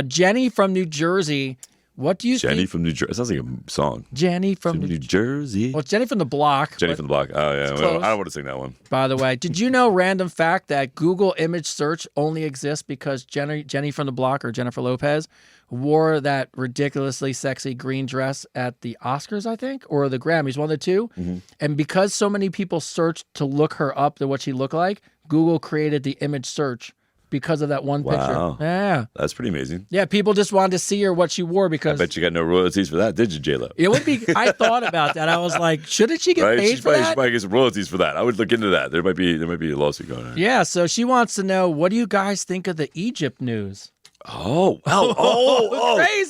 Jenny from New Jersey. What do you think? Jenny from New Jersey. It sounds like a song. Jenny from New Jersey. Well, it's Jenny from the Block. Jenny from the Block. Oh, yeah. I don't want to sing that one. By the way, did you know, random fact, that Google image search only exists because Jenny from the Block, or Jennifer Lopez, wore that ridiculously sexy green dress at the Oscars, I think, or the Grammys, one of the two. Mm-hmm. And because so many people searched to look her up to what she looked like, Google created the image search because of that one picture. Yeah. That's pretty amazing. Yeah, people just wanted to see her what she wore because... I bet you got no royalties for that, did you, J-Lo? It would be... I thought about that. I was like, shouldn't she get paid for that? She might get some royalties for that. I would look into that. There might be a lawsuit going on. Yeah, so she wants to know, what do you guys think of the Egypt news? Crazy.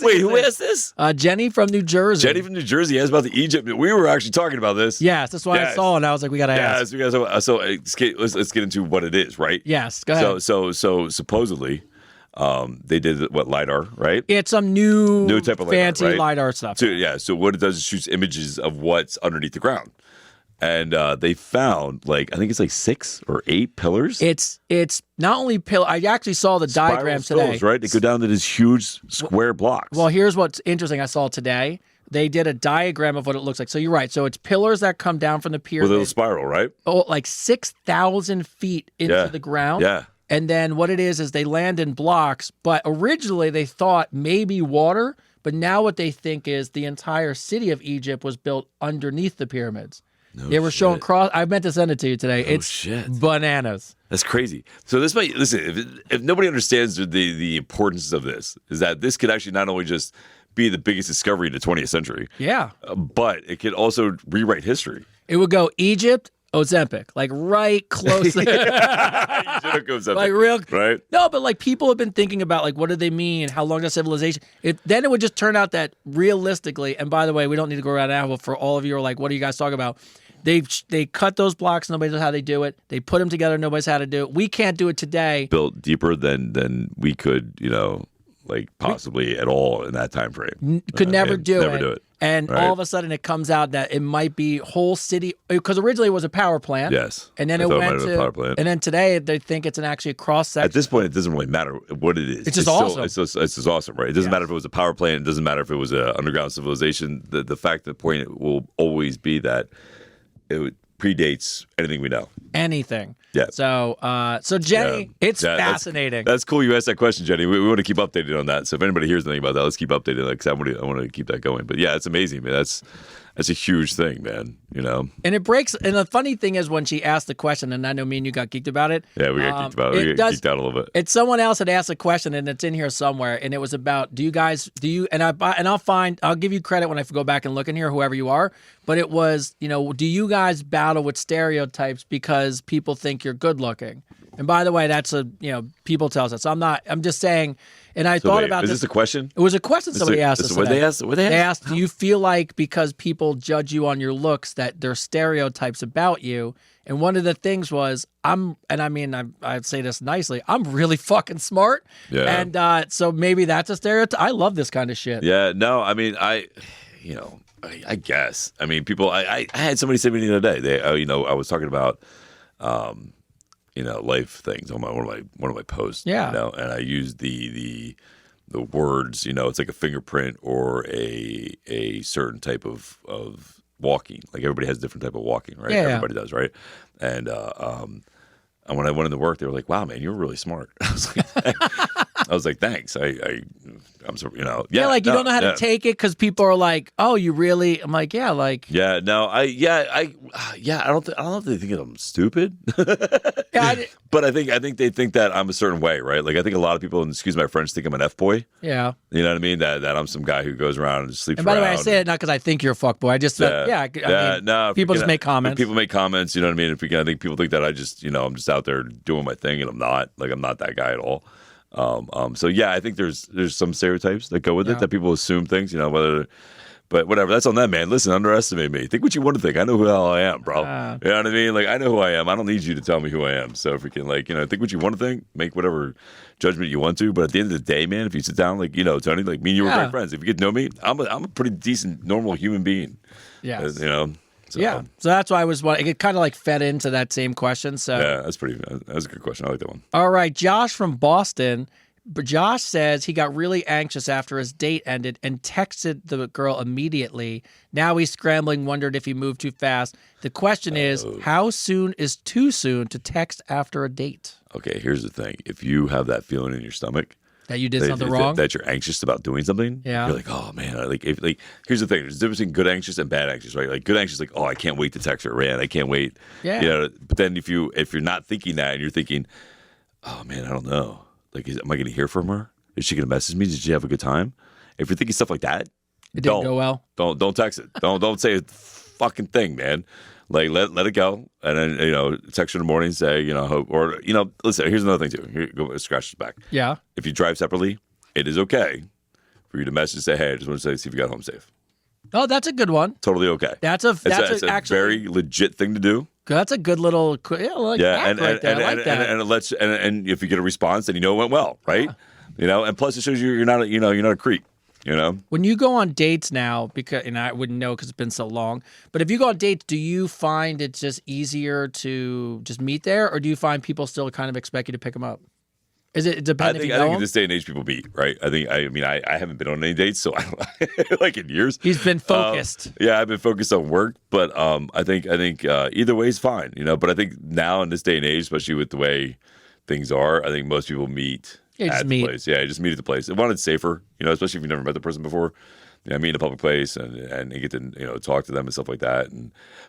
Wait, who asked this? Jenny from New Jersey. Jenny from New Jersey asked about the Egypt. We were actually talking about this. Yes, that's why I saw it. And I was like, we got to ask. So let's get into what it is, right? Yes, go ahead. So supposedly, they did what, LiDAR, right? It's some new type of fancy LiDAR, right? LiDAR stuff. So what it does is shoots images of what's underneath the ground. And they found I think it's 6 or 8 pillars. It's not only pillar. I actually saw the diagram today. Right? They go down to this huge square blocks. Well, here's what's interesting. I saw today. They did a diagram of what it looks like. So you're right. So it's pillars that come down from the pyramid. With a little spiral, right? Oh, like 6,000 feet into the ground. Yeah. And then what it is they land in blocks. But originally they thought maybe water. But now what they think is the entire city of Egypt was built underneath the pyramids. They were showing I meant to send it to you today. It's bananas. That's crazy. So this might listen. If nobody understands the importance of this, is that this could actually not only just be the biggest discovery in the 20th century, but it could also rewrite history. It would go Egypt, Ozempic, like right close. Like real, right? No, but people have been thinking about what do they mean? How long does civilization? Then it would just turn out that realistically, and by the way, we don't need to go around now. But for all of you who are like, what are you guys talking about? They cut those blocks. Nobody knows how they do it. They put them together. Nobody's how to do it. We can't do it today. Built deeper than we could, possibly at all in that time frame. Could never do it. And all of a sudden it comes out that it might be whole city, because originally it was a power plant. Yes. And then it went to power plant. And then today they think it's actually a cross section. At this point, it doesn't really matter what it is. It's just awesome. It's just awesome, right? It doesn't matter if it was a power plant. It doesn't matter if it was an underground civilization. The fact, the point will always be that it predates anything we know. Anything. Yeah. So Jenny, it's fascinating. That's cool. You asked that question, Jenny. We want to keep updated on that. So if anybody hears anything about that, let's keep updated. I want to keep that going. But yeah, it's amazing, man. That's a huge thing, man. And it breaks. And the funny thing is, when she asked the question, and I know me and you got geeked about it. Yeah, we got geeked about it. We got geeked out a little bit. It's someone else had asked a question, and it's in here somewhere, and it was about, I'll give you credit when I go back and look in here, whoever you are. But it was, do you guys battle with stereotypes because people think you're good looking? And by the way, that's people tell us that. So I'm just saying, and I thought about this. Is this a question? It was a question somebody asked us. What they asked? They asked, do you feel like because people judge you on your looks that there's stereotypes about you? And one of the things was, I'd say this nicely, I'm really fucking smart. Yeah. And so maybe that's a stereotype. I love this kind of shit. Yeah, no, I mean, I guess. I mean, people, I had somebody say to me the other day, I was talking about, life things on one of my posts. Yeah. And I used the words, it's like a fingerprint or a certain type of walking. Like everybody has a different type of walking, right? Yeah. Everybody does, right? And when I went into work, they were like, "Wow, man, you're really smart." I was like, thanks. I I'm so, you know, Yeah, like you no, don't know how to take it because people are like, "Oh, you really?" I'm like, "Yeah, like." Yeah, no, I don't know if they think I'm stupid. Yeah, but I think they think that I'm a certain way, right? Like I think a lot of people, and excuse my French, think I'm an F boy. yeah. You know what I mean? That I'm some guy who goes around and sleeps. And by the way, I around say it not because I think you're a fuckboy. I just I mean, no. people just make comments. People make comments. You know what I mean? I think people think that I just, you know, I'm just out there doing my thing, and I'm not. Like I'm not that guy at all. So yeah, I think there's some stereotypes that go with it that people assume things. You know, but whatever. That's on them, man. Listen, underestimate me. Think what you want to think. I know who the hell I am, bro. You know what I mean? Like I know who I am. I don't need you to tell me who I am. So if we can, like, you know, think what you want to think, make whatever judgment you want to. But at the end of the day, man, if you sit down, like, you know, Tony, like me and you were great friends. If you get to know me, I'm a pretty decent, normal human being. Yeah. You know. So, yeah. So that's why I was wondering. It kind of like fed into that same question. So yeah, that was a good question. I like that one. All right, Josh from Boston. But Josh says he got really anxious after his date ended and texted the girl immediately. Now he's scrambling, wondered if he moved too fast. The question is, how soon is too soon to text after a date? Okay, here's the thing. If you have that feeling in your stomach that you did something wrong, that you're anxious about doing something, you're like, oh man, here's the thing. There's a difference between good anxious and bad anxious, right? Like good anxious, like, oh, I can't wait to text her, man. I can't wait. Yeah. You know, but then if you're not thinking that and you're thinking, oh man, I don't know. Like, am I going to hear from her? Is she going to message me? Did she have a good time? If you're thinking stuff like that, it didn't go well. Don't text it. Don't say a fucking thing, man. Like let it go, and then, you know, text her in the morning, say, you know, hope, or, you know, listen. Here's another thing too. Here, go scratch this back. Yeah. If you drive separately, it is okay for you to message and say, hey, I just want to say, see if you got home safe. Oh, that's a good one. Totally okay. That's actually a actually very legit thing to do. That's a good little and if you get a response, then you know it went well, right? Yeah. You know, and plus it shows you're not a creep. You know, when you go on dates now, because and I wouldn't know because it's been so long. But if you go on dates, do you find it's just easier to just meet there, or do you find people still kind of expect you to pick them up? Is it depending? I think in this day and age, people beat, right? I haven't been on any dates, so I don't like in years. He's been focused. Yeah, I've been focused on work, but I think either way is fine, you know. But I think now in this day and age, especially with the way things are, I think most people meet at the place. Yeah, just meet at the place. They want it safer, you know, especially if you've never met the person before. You know, meet in a public place and you get to, you know, talk to them and stuff like that.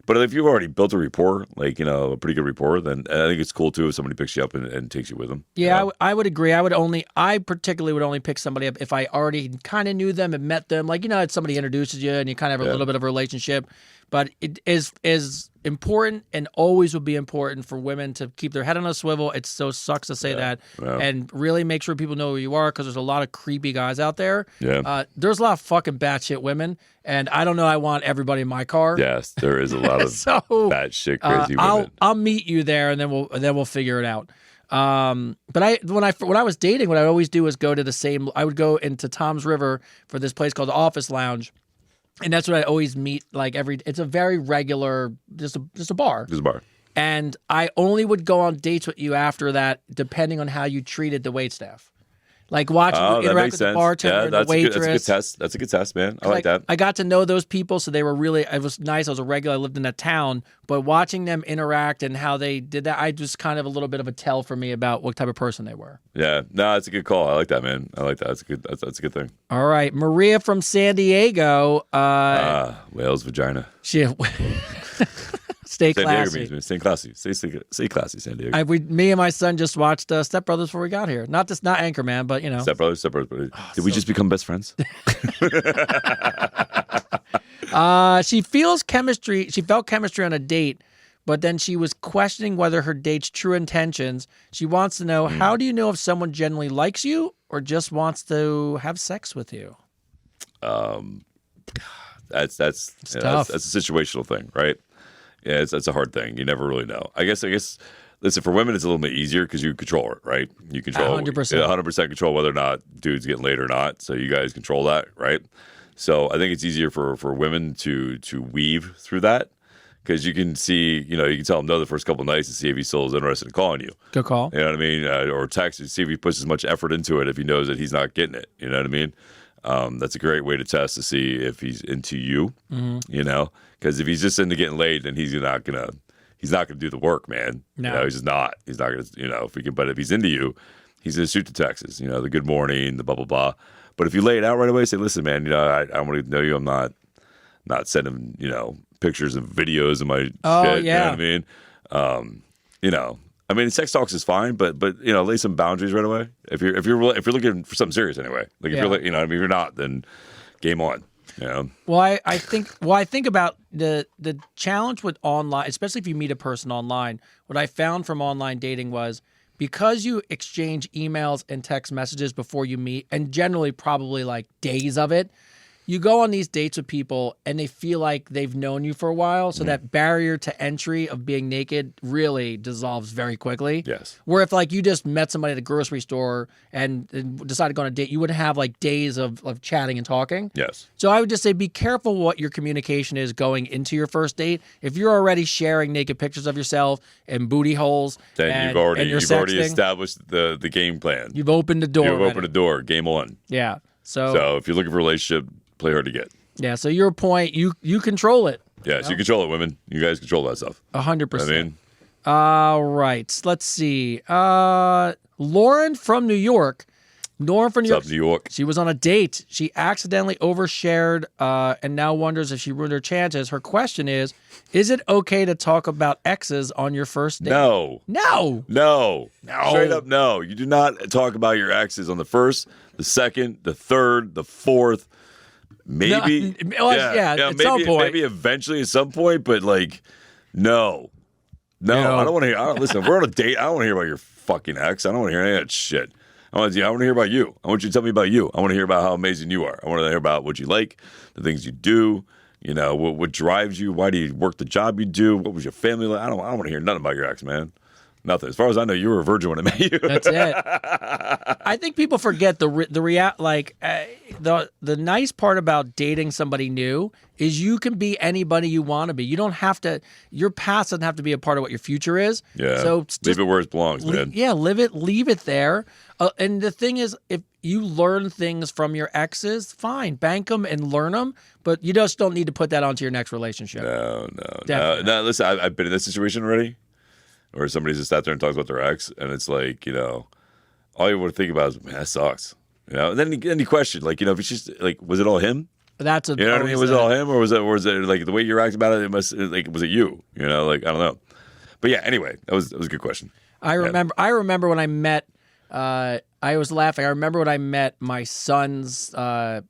But if you've already built a rapport, like, you know, a pretty good rapport, then I think it's cool too if somebody picks you up and takes you with them. Yeah, you know? I would agree. I particularly would only pick somebody up if I already kind of knew them and met them. Like, you know, somebody introduces you and you kind of have a little bit of a relationship. But it is important and always will be important for women to keep their head on a swivel. It so sucks to say that. Yeah. And really make sure people know who you are, because there's a lot of creepy guys out there. Yeah. There's a lot of fucking batshit women, and I don't know I want everybody in my car. Yes, there is a lot of batshit crazy women. I'll meet you there, and then we'll figure it out. But when I was dating, what I always do is go to I would go into Tom's River for this place called the Office Lounge. And that's what I always meet, like it's a very regular, just a bar. Just a bar. And I only would go on dates with you after that, depending on how you treated the waitstaff. Like watching you interact with the bartender and the waitress. That's a good test, man. I like that. I got to know those people, so they were really, it was nice. I was a regular, I lived in that town, but watching them interact and how they did that, I just kind of a little bit of a tell for me about what type of person they were. Yeah, no, it's a good call. I like that, man. I like that. That's a good thing. All right, Maria from San Diego. Whale's vagina. Stay San classy. Diego means, stay classy. Stay classy, San Diego. Me and my son just watched Step Brothers before we got here. Not Anchorman, but you know. Step Brothers. Did we just become best friends? She felt chemistry on a date, but then she was questioning whether her date's true intentions. She wants to know, how do you know if someone genuinely likes you or just wants to have sex with you? That's a situational thing, right? Yeah, that's a hard thing. You never really know. I guess. Listen, for women, it's a little bit easier because you control it, right? You control 100% control whether or not dude's getting laid or not. So you guys control that, right? So I think it's easier for women to weave through that, because you can see, you can tell him no the first couple of nights and see if he still is interested in calling you. Good call. You know what I mean? Or text and see if he puts as much effort into it if he knows that he's not getting it. You know what I mean? That's a great way to test to see if he's into you. Mm-hmm. Because if he's just into getting laid, then he's not gonna do the work, man. No, he's just not. He's not gonna. But if he's into you, he's gonna shoot the texts. The good morning, the blah blah blah. But if you lay it out right away, say, listen, man, I want to know you. I'm not sending, pictures and videos of my shit. Yeah. You know what I mean? Sex talks is fine, but lay some boundaries right away. If you're looking for something serious anyway, like if you're if you're not, then game on. Well, I think about the challenge with online, especially if you meet a person online. What I found from online dating was because you exchange emails and text messages before you meet, and generally probably like days of it. You go on these dates with people and they feel like they've known you for a while. So that barrier to entry of being naked really dissolves very quickly. Yes. Where if like you just met somebody at a grocery store and decided to go on a date, you wouldn't have like days of chatting and talking. Yes. So I would just say be careful what your communication is going into your first date. If you're already sharing naked pictures of yourself and booty holes, then you've already established the game plan. You've opened the door. You've opened the door. Game on. Yeah. So if you're looking for a relationship, play hard to get. Yeah, so your point, you control it. Yeah, so you control it, women. You guys control that stuff. 100%. I mean, all right, let's see. Lauren from New York. What's up, New York? She was on a date. She accidentally overshared and now wonders if she ruined her chances. Her question is it okay to talk about exes on your first date? No. No. Straight up, no. You do not talk about your exes on the first, the second, the third, the fourth. Maybe. At some point. Maybe eventually at some point, but like, no. I don't want to hear. Listen, if we're on a date, I don't want to hear about your fucking ex. I don't want to hear any of that shit. I want to hear about you. I want you to tell me about you. I want to hear about how amazing you are. I want to hear about what you like, the things you do. What drives you. Why do you work the job you do? What was your family like? I don't want to hear nothing about your ex, man. Nothing. As far as I know, you were a virgin when I met you. That's it. I think people forget the nice part about dating somebody new is you can be anybody you want to be. You don't have to. Your past doesn't have to be a part of what your future is. Yeah. So leave it where it belongs, man. Yeah, leave it there. And the thing is, if you learn things from your exes, fine, bank them and learn them. But you just don't need to put that onto your next relationship. No. Listen, I've been in this situation already. Or somebody's just out there and talks about their ex, and it's like, all you want to think about is, man, that sucks. And then you question, like, if it's just like, was it all him? That's a, you know what I mean? Was it all him, or was it like the way you react about it? It must like, was it you? Like, I don't know. But yeah, anyway, that was a good question. I remember when I met. I was laughing. I remember when I met my son's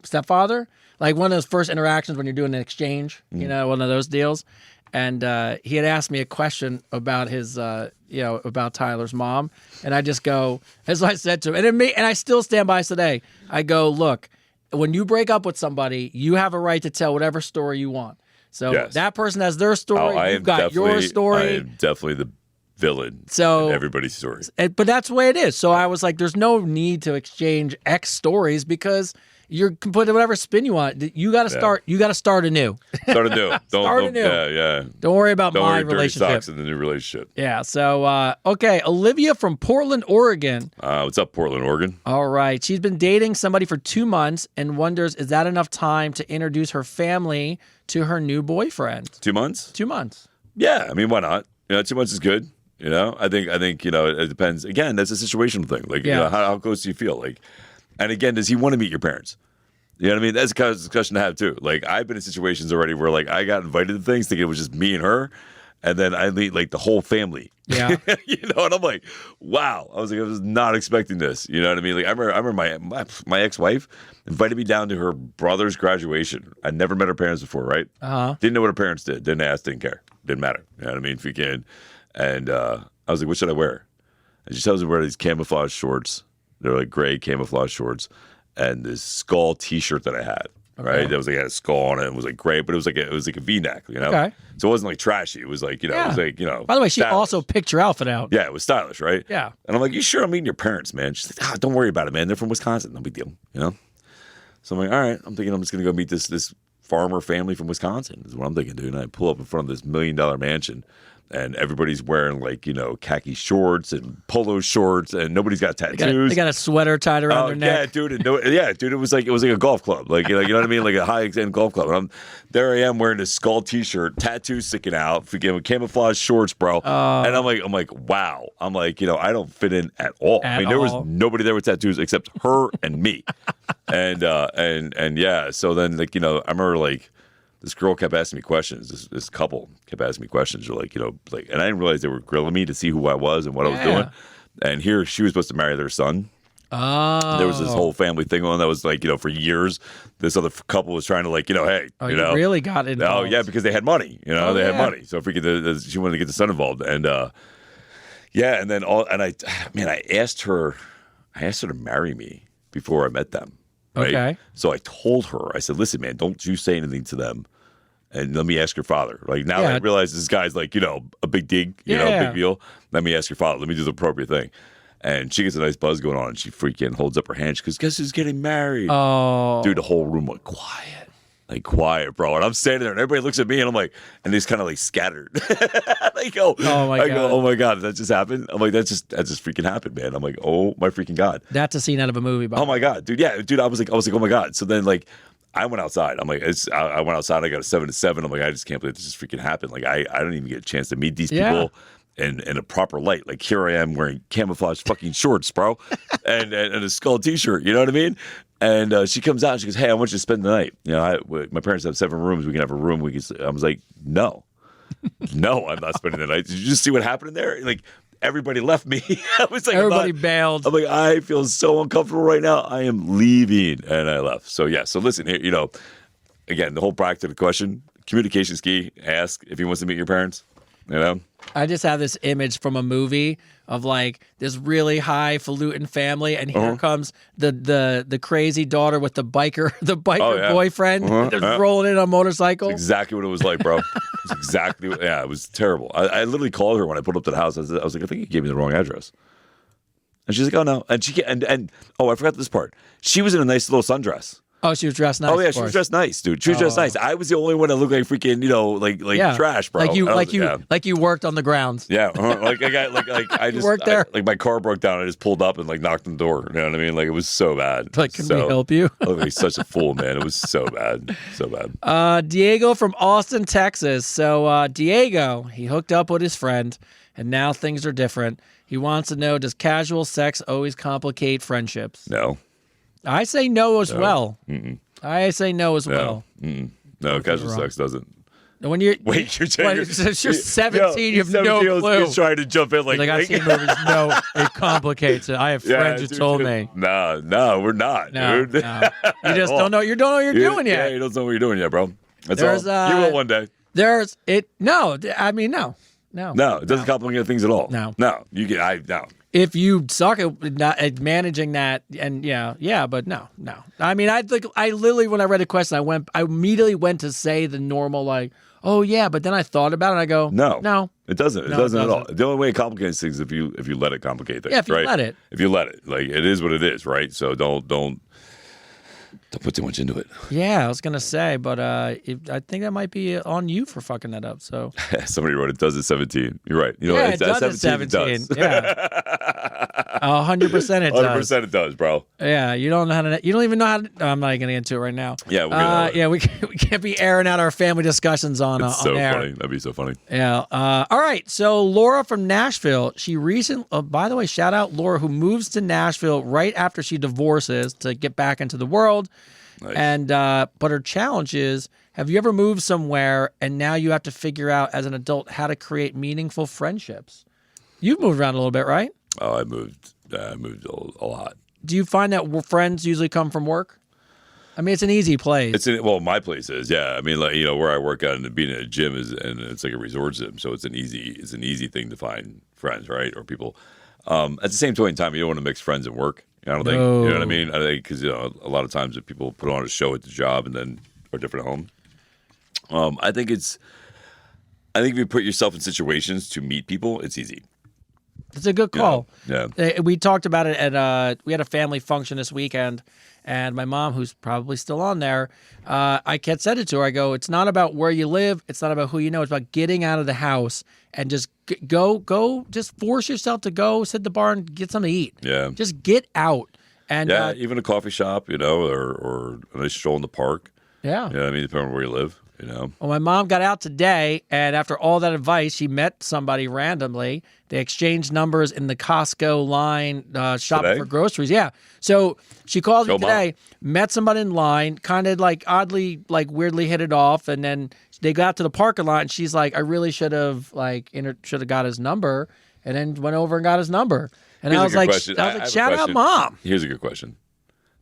stepfather. Like one of those first interactions when you're doing an exchange. One of those deals. And he had asked me a question about his, about Tyler's mom, and I just go, as I said to him, and I still stand by today. I go, look, when you break up with somebody, you have a right to tell whatever story you want. So that person has their story. You've got your story. I am definitely the villain in everybody's story. But that's the way it is. So I was like, there's no need to exchange X stories because you can put whatever spin you want. You got to start. You got to start anew. Start anew. Start anew. Yeah. Don't worry about my relationship. Dirty socks in the new relationship. Yeah. So okay, Olivia from Portland, Oregon. What's up, Portland, Oregon? All right. She's been dating somebody for 2 months and wonders, is that enough time to introduce her family to her new boyfriend? 2 months? 2 months. Yeah. I mean, why not? 2 months is good. I think it depends. Again, that's a situational thing. Like, how close do you feel? Like. And again, does he want to meet your parents? You know what I mean? That's a kind of discussion to have too. Like I've been in situations already where like I got invited to things thinking it was just me and her, and then I meet like the whole family. Yeah. And I'm like, wow. I was not expecting this. You know what I mean? Like I remember my ex-wife invited me down to her brother's graduation. I never met her parents before, right? Didn't know what her parents did. Didn't ask. Didn't care. Didn't matter. You know what I mean? If you can. And I was like, what should I wear? And she tells me to wear these camouflage shorts. They're like gray camouflage shorts and this skull T-shirt that I had. Right, that was like had a skull on it. It was like gray, but it was like a V-neck. Okay. So it wasn't like trashy. It was like it was like By the way, she stylish. also picked your outfit out. Yeah, it was stylish, right? Yeah. And I'm like, you sure I'm meeting your parents, man? She's like, don't worry about it, man. They're from Wisconsin. No big deal. So I'm like, all right. I'm thinking I'm just gonna go meet this farmer family from Wisconsin. Is what I'm thinking, dude. And I pull up in front of this $1 million mansion. and everybody's wearing like khaki shorts and polo shorts, and nobody's got tattoos. They got a sweater tied around their neck. Yeah, dude. And dude. It was like a golf club, like you know what I mean, like a high end golf club. And there I am wearing a skull T-shirt, tattoos sticking out, with camouflage shorts, bro. And I'm like, wow. I'm like, I don't fit in at all. I mean, there was nobody there with tattoos except her and me. And yeah. So then I remember this girl kept asking me questions. This couple kept asking me questions. They're like, and I didn't realize they were grilling me to see who I was and what I was doing. And here she was supposed to marry their son. Oh. There was this whole family thing on that was for years. This other couple was trying to hey, you really got involved. Oh yeah, because they had money. They had money. So she wanted to get the son involved, and and then I asked her to marry me before I met them. Right? Okay. So I told her, I said, listen, man, don't you say anything to them. And let me ask your father. Now I realize this guy's a big dig, a big deal. Let me ask your father. Let me do the appropriate thing. And she gets a nice buzz going on, and she freaking holds up her hand. She goes, guess who's getting married? Oh. Dude, the whole room went quiet. Quiet, bro. And I'm standing there, and everybody looks at me, and I'm like, and they just kind of scattered. I go, oh my God, that just happened? I'm like, that just freaking happened, man. I'm like, oh my freaking God. That's a scene out of a movie, Oh my God, dude. Yeah, dude, I was like, oh my God. So then I went outside. I'm like, I went outside. I got a 7 to 7. I'm like, I just can't believe this just freaking happened. I don't even get a chance to meet these people in a proper light. Here I am wearing camouflage fucking shorts, bro, and a skull T-shirt. You know what I mean? And she comes out and she goes, hey, I want you to spend the night. My parents have 7 rooms. We can have a room. I was like, no, I'm not spending the night. Did you just see what happened in there? Everybody left me. I was like, everybody bailed. I'm like, I feel so uncomfortable right now. I am leaving, and I left. So yeah. So listen here. Again, the whole back to the question: communication's key. Ask if he wants to meet your parents. I just have this image from a movie of this really highfalutin family, and here comes the crazy daughter with the biker boyfriend just rolling in on a motorcycle. That's exactly what it was like, bro. It's exactly it was terrible. I literally called her when I pulled up to the house. I was like, I think you gave me the wrong address. And she's like, oh no. And I forgot this part. She was in a nice little sundress. Oh, she was dressed nice. Oh yeah, she was dressed nice, dude. She was dressed nice. I was the only one that looked like freaking, trash, bro. Like you worked on the grounds. Yeah, I just worked there. My car broke down. I just pulled up and knocked on the door. You know what I mean? It was so bad. Can we help you? I looked like such a fool, man. It was so bad, so bad. Diego from Austin, Texas. So Diego, he hooked up with his friend, and now things are different. He wants to know: does casual sex always complicate friendships? No. I say no as well. Mm-mm. I say no as well. Mm-mm. No, casual sex doesn't. When you're you're 17, you have no clue. You're trying to jump in I've seen movies. No, it complicates it. I have friends who told me. No, we're not, dude. No. You just don't know. You don't know what you're doing yet. Yeah, you don't know what you're doing yet, bro. That's all. You will one day. No. I mean, no. No, it doesn't complicate things at all. No. You get. No. If you suck at managing that, and but no. I mean, I literally, when I read the question, I immediately went to say the normal, oh yeah, but then I thought about it and I go, no. It doesn't. It doesn't at all. The only way it complicates things is if you let it complicate things. Yeah, if you right? let it. If you let it. It is what it is, right? So don't put too much into it. Yeah, I was gonna say, but I think that might be on you for fucking that up. So somebody wrote it does at 17. You're right. It does at 17. Yeah, 100% it does. 100% it does, bro. Yeah, you don't know how to. You don't even know how to. I'm not gonna get into it right now. Yeah, we can't be airing out our family discussions on it's so air. funny. That'd be so funny. Yeah. All right. So Laura from Nashville. She by the way, shout out Laura, who moves to Nashville right after she divorces to get back into the world. Nice. And but her challenge is: have you ever moved somewhere and now you have to figure out as an adult how to create meaningful friendships? You've moved around a little bit, right? Oh, I moved a lot. Do you find that friends usually come from work? I mean, it's an easy place. My place is, yeah. I mean, where I work out and being in a gym and it's like a resort gym, so it's an easy thing to find friends, right, or people. At the same point in time, you don't want to mix friends and work. I don't think, you know what I mean? I think because a lot of times if people put on a show at the job and then are different at home. I think if you put yourself in situations to meet people, it's easy. It's a good call. Yeah. We talked about it at we had a family function this weekend, and my mom, who's probably still on there, I kept said it to her. I go, it's not about where you live. It's not about who you know. It's about getting out of the house and just go. Just force yourself to go sit at the bar and get something to eat. Yeah. Just get out. And even a coffee shop, or a nice stroll in the park. Yeah. You know what I mean? Depending on where you live, Well, my mom got out today, and after all that advice, she met somebody randomly. They exchanged numbers in the Costco line shopping for groceries. Yeah. So she called me today, met somebody in line, kind of like oddly, like weirdly hit it off, and then they got to the parking lot, and she's like, I really should have got his number, and then went over and got his number. And I was like, shout out, Mom. Here's a good question.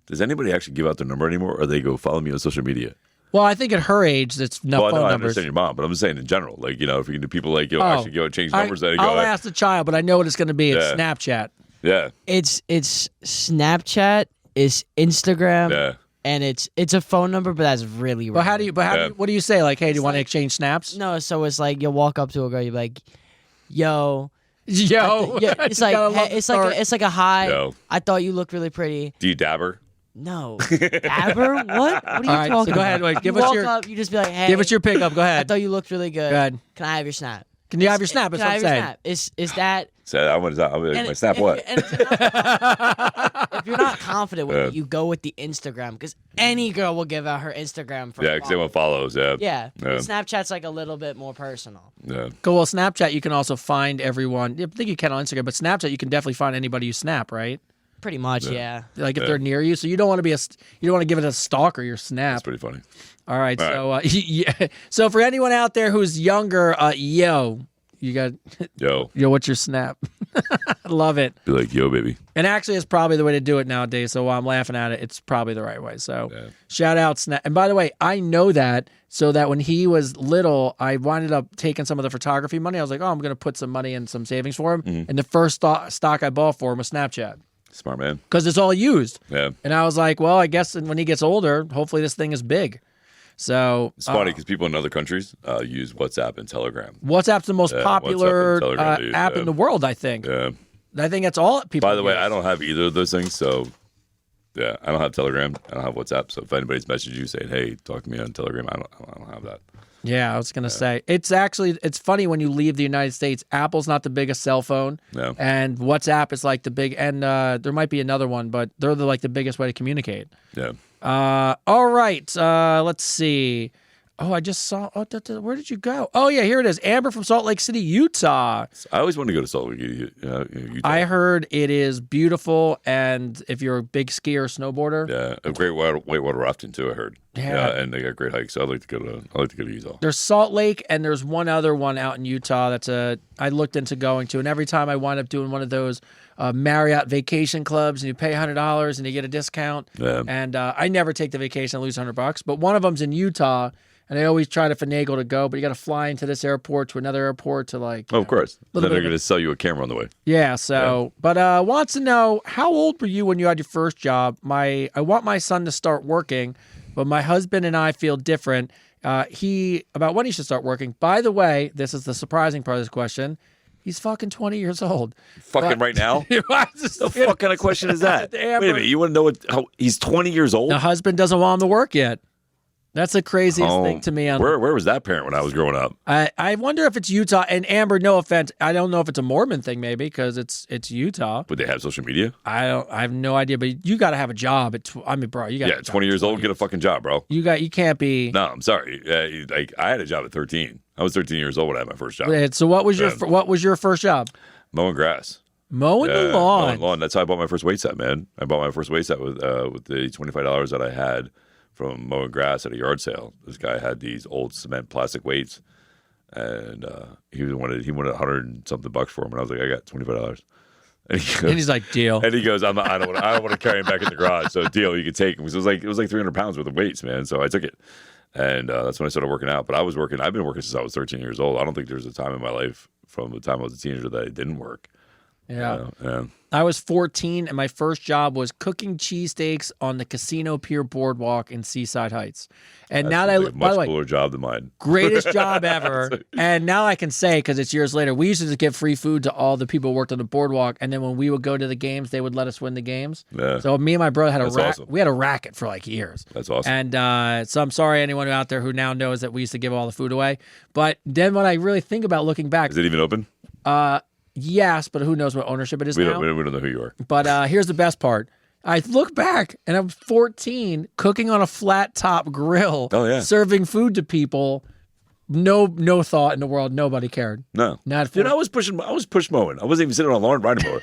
Does anybody actually give out their number anymore, or they go follow me on social media? Well, I think at her age, that's phone numbers. I understand your mom, but I'm just saying in general. Like, if you can do people like, actually go and change numbers, then I'll ask the child, but I know what it's going to be. It's Snapchat. Yeah. It's Snapchat, it's Instagram, and it's a phone number, but that's really rare. But what do you say? Like, hey, do you want to exchange snaps? No, so it's like you'll walk up to a girl, you'll be like, yo. It's like a hi. Yo. I thought you looked really pretty. Do you dabber? No. Dabber? What? What are you talking so go ahead. about? Give us your. Up, you just be like, hey. Give us your pickup. Go ahead. I thought you looked really good. Go ahead. Can I have your snap? Can you have your snap? That's what I'm saying. Is that? So I'm like, my snap what? If you're not confident with it, you go with the Instagram, because any girl will give out her Instagram for because they want follows. Yeah. Snapchat's like a little bit more personal. Yeah. Cool. Well, Snapchat, you can also find everyone. I think you can on Instagram, but Snapchat, you can definitely find anybody you snap, right? Pretty much, yeah. Like if they're near you, so you don't want to give it a stalker your snap. That's pretty funny. All right. So for anyone out there who's younger, you got what's your snap? I love it. Be like, yo, baby. And actually, it's probably the way to do it nowadays. So while I'm laughing at it, it's probably the right way. So shout out Snap. And by the way, I know that so that when he was little, I winded up taking some of the photography money. I was like, I'm going to put some money in some savings for him. Mm-hmm. And the first stock I bought for him was Snapchat. Smart man. Because it's all used. Yeah. And I was like, well, I guess when he gets older, hopefully this thing is big. So it's funny because people in other countries use WhatsApp and Telegram. WhatsApp's the most popular app in the world, I think. Yeah. I think that's all people By the way, I don't have either of those things, so I don't have Telegram. I don't have WhatsApp. So if anybody's messaged you saying, "Hey, talk to me on Telegram," I don't have that. Yeah, I was gonna say it's funny when you leave the United States. Apple's not the biggest cell phone, and WhatsApp is like the big. And there might be another one, but they're the biggest way to communicate. Yeah. All right. Let's see. Oh, I just saw. Oh, where did you go? Oh, yeah, here it is. Amber from Salt Lake City, Utah. I always wanted to go to Salt Lake, Utah. I heard it is beautiful, and if you're a big skier or snowboarder, a great whitewater rafting too. I heard. Yeah, and they got great hikes. So I'd like to go to Utah. There's Salt Lake, and there's one other one out in Utah I looked into going to, and every time I wind up doing one of those Marriott vacation clubs, and you pay $100 and you get a discount. Yeah. And I never take the vacation and lose $100, but one of them's in Utah. And I always try to finagle to go, but you got to fly into this airport to another airport to of course. Then they're going to sell you a camera on the way. Yeah. So, but wants to know, how old were you when you had your first job? I want my son to start working, but my husband and I feel different. About when he should start working. By the way, this is the surprising part of this question. He's fucking 20 years old. Fucking right now? The fuck kind of question is that? Wait a minute. You want to know how he's 20 years old? The husband doesn't want him to work yet. That's the craziest thing to me. Where was that parent when I was growing up? I wonder if it's Utah. And Amber, no offense, I don't know if it's a Mormon thing, maybe, because it's Utah. Would they have social media? I have no idea. But you got to have a job. Bro, you got 20 years old, get a fucking job, bro. You can't be. No, I'm sorry. I had a job at 13. I was 13 years old when I had my first job. So what was your first job? Mowing grass. Mowing the lawn. Mowing lawn. That's how I bought my first weight set, man. I bought my first weight set with the $25 that I had from mowing grass at a yard sale. This guy had these old cement plastic weights, and he wanted $100 and something for him, and I was like, I got $25. And he's like, deal. And he goes, I don't want to carry him back in the garage, so deal, you can take him. It was like 300 pounds worth of weights, man. So I took it, and that's when I started working out. But I've been working since I was 13 years old. I don't think there's a time in my life from the time I was a teenager that I didn't work. Yeah. Yeah. I was 14, and my first job was cooking cheesesteaks on the Casino Pier Boardwalk in Seaside Heights. And now that Like a by much the way, cooler job than mine. greatest job ever. And now I can say, because it's years later, we used to just give free food to all the people who worked on the boardwalk. And then when we would go to the games, they would let us win the games. Yeah. So me and my brother had That's awesome. we had a racket for like years. That's awesome. And so I'm sorry anyone out there who now knows that we used to give all the food away. But then when I really think about looking back, Is it even open? yes, but who knows what ownership it is We now. don't know who you are. But here's the best part. I look back and I'm 14 cooking on a flat top grill, Oh, yeah. serving food to people. No thought in the world. Nobody cared. No. Not Dude, I was push mowing. I wasn't even sitting on a lawn riding mower.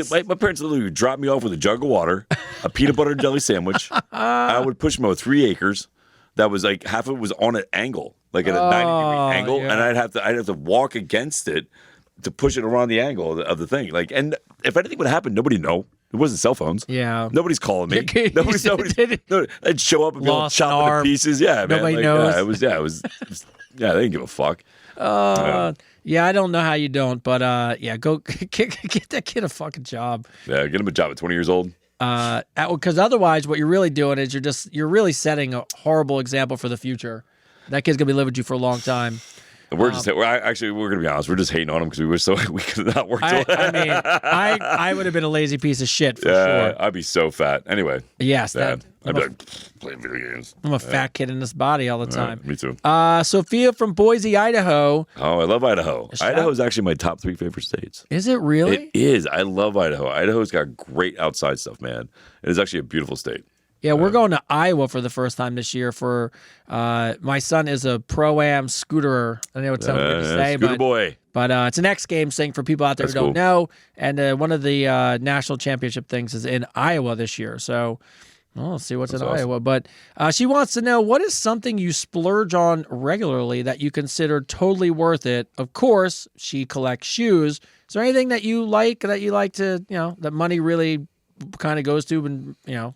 My parents literally would drop me off with a jug of water, a peanut butter and jelly sandwich. I would push mow 3 acres. That was like half of it was on an angle, like at a 90-degree angle, yeah. and I'd have to walk against it to push it around the angle of the thing. Like, and if anything would happen, nobody know. It wasn't cell phones. Yeah. Nobody's calling me. Nobody's. I'd show up and be all Lost an chopping to arm. pieces. Yeah, man. Nobody Like, knows. Yeah, it was. Yeah, they didn't give a fuck. Yeah, I don't know how you don't, but yeah, go get that kid a fucking job. Yeah, get him a job at 20 years old. Because otherwise, what you're really doing is you're really setting a horrible example for the future. That kid's gonna be living with you for a long time. And we're just we're gonna be honest. We're just hating on him because we wish we could not work. I mean, I would have been a lazy piece of shit for sure. I'd be so fat. Anyway, Yes, I'd I'm be a, like playing video games. I'm a fat kid in this body all the time. Me too. Sophia from Boise, Idaho. Oh, I love Idaho. Shout- Idaho is actually my top 3 favorite states. Is it really? It is. I love Idaho. Idaho's got great outside stuff, man. It is actually a beautiful state. Yeah, we're going to Iowa for the first time this year. For my son is a pro-am scooterer. I know it's something weird to say, Scooter boy. but it's an X Games thing for people out there That's who don't cool. know. And one of the national championship things is in Iowa this year. So we'll see what's in awesome. Iowa. But she wants to know, what is something you splurge on regularly that you consider totally worth it? Of course, she collects shoes. Is there anything that you like to, that money really kind of goes to, and You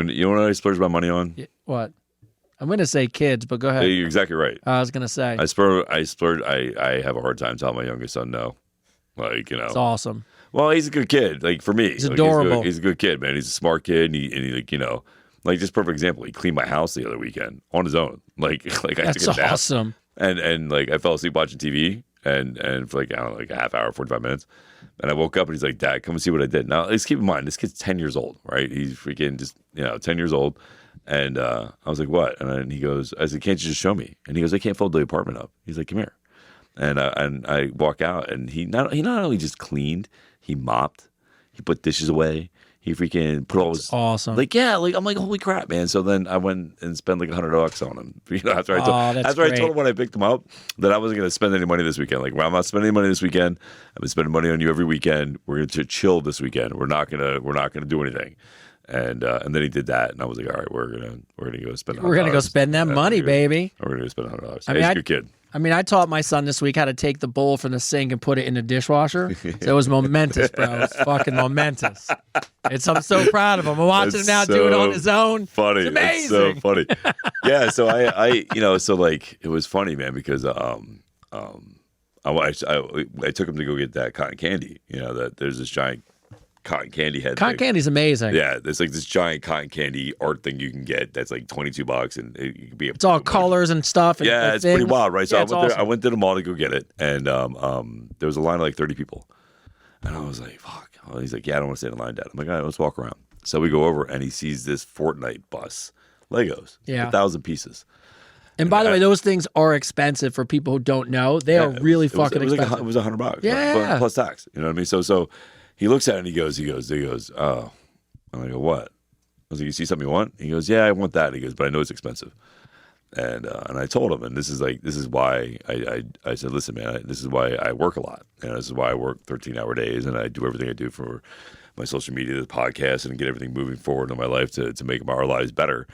know what I splurge my money on? what? I'm going to say kids, but go ahead. Yeah, you're exactly right. I was going to say. I splurge. I have a hard time telling my youngest son no. Like, It's awesome. Well, he's a good kid. Like, for me, He's adorable. He's a good kid, man. He's a smart kid, and he like just perfect example. He cleaned my house the other weekend on his own. Like I That's took a nap, awesome. and like I fell asleep watching TV, and for like I don't know, like a half hour, 45 minutes, and I woke up and he's like, "Dad, come and see what I did." Now, let's keep in mind this kid's 10 years old, right? He's freaking just 10 years old, and I was like, "What?" And then he goes, "I said, can't you just show me?" And he goes, "I can't fold the apartment up." He's like, "Come here." And I walk out, and he not only just cleaned, he mopped, he put dishes away, he freaking put all his Awesome. like I'm like, holy crap, man. So then I went and spent like $100 on him. After that's I great. told him when I picked him up that I wasn't going to spend any money this weekend. Like, well, I'm not spending any money this weekend. I've been spending money on you every weekend. We're going to chill this weekend. We're not gonna do anything. And then he did that, and I was like, all right, we're gonna go spend. We're going to go spend that money, baby. We're gonna go spend $100. I mean, He's a good kid. I mean, I taught my son this week how to take the bowl from the sink and put it in the dishwasher. So it was momentous, bro. It's fucking momentous. I'm so proud of him. I'm watching him now do it on his own. Funny. It's amazing. It's so funny. Yeah. So I so like it was funny, man, because I took him to go get that cotton candy. That there's this giant cotton candy head. Cotton thing. candy's amazing. Yeah, there's like this giant cotton candy art thing you can get that's like $22, and it could be. It's all colors and stuff. And Yeah, it's pretty wild, right? So Yeah, I it's went there. awesome. I went to the mall to go get it, and there was a line of like 30 people, and I was like, "Fuck!" He's like, "Yeah, I don't want to stay in line, Dad." I'm like, "All right, let's walk around." So we go over, and he sees this Fortnite bus, Legos, Yeah. 1,000 pieces. And by the way, those things are expensive for people who don't know. They are really fucking expensive. Like it was $100. Yeah. plus tax. You know what I mean? So he looks at it and he goes, "Oh." I'm like, "What?" I was like, "You see something you want?" He goes, "Yeah, I want that." He goes, "But I know it's expensive." And I told him, and this is why I said, "Listen, man, this is why I work a lot, and this is why I work 13-hour days, and I do everything I do for my social media, the podcast, and get everything moving forward in my life to make our lives better.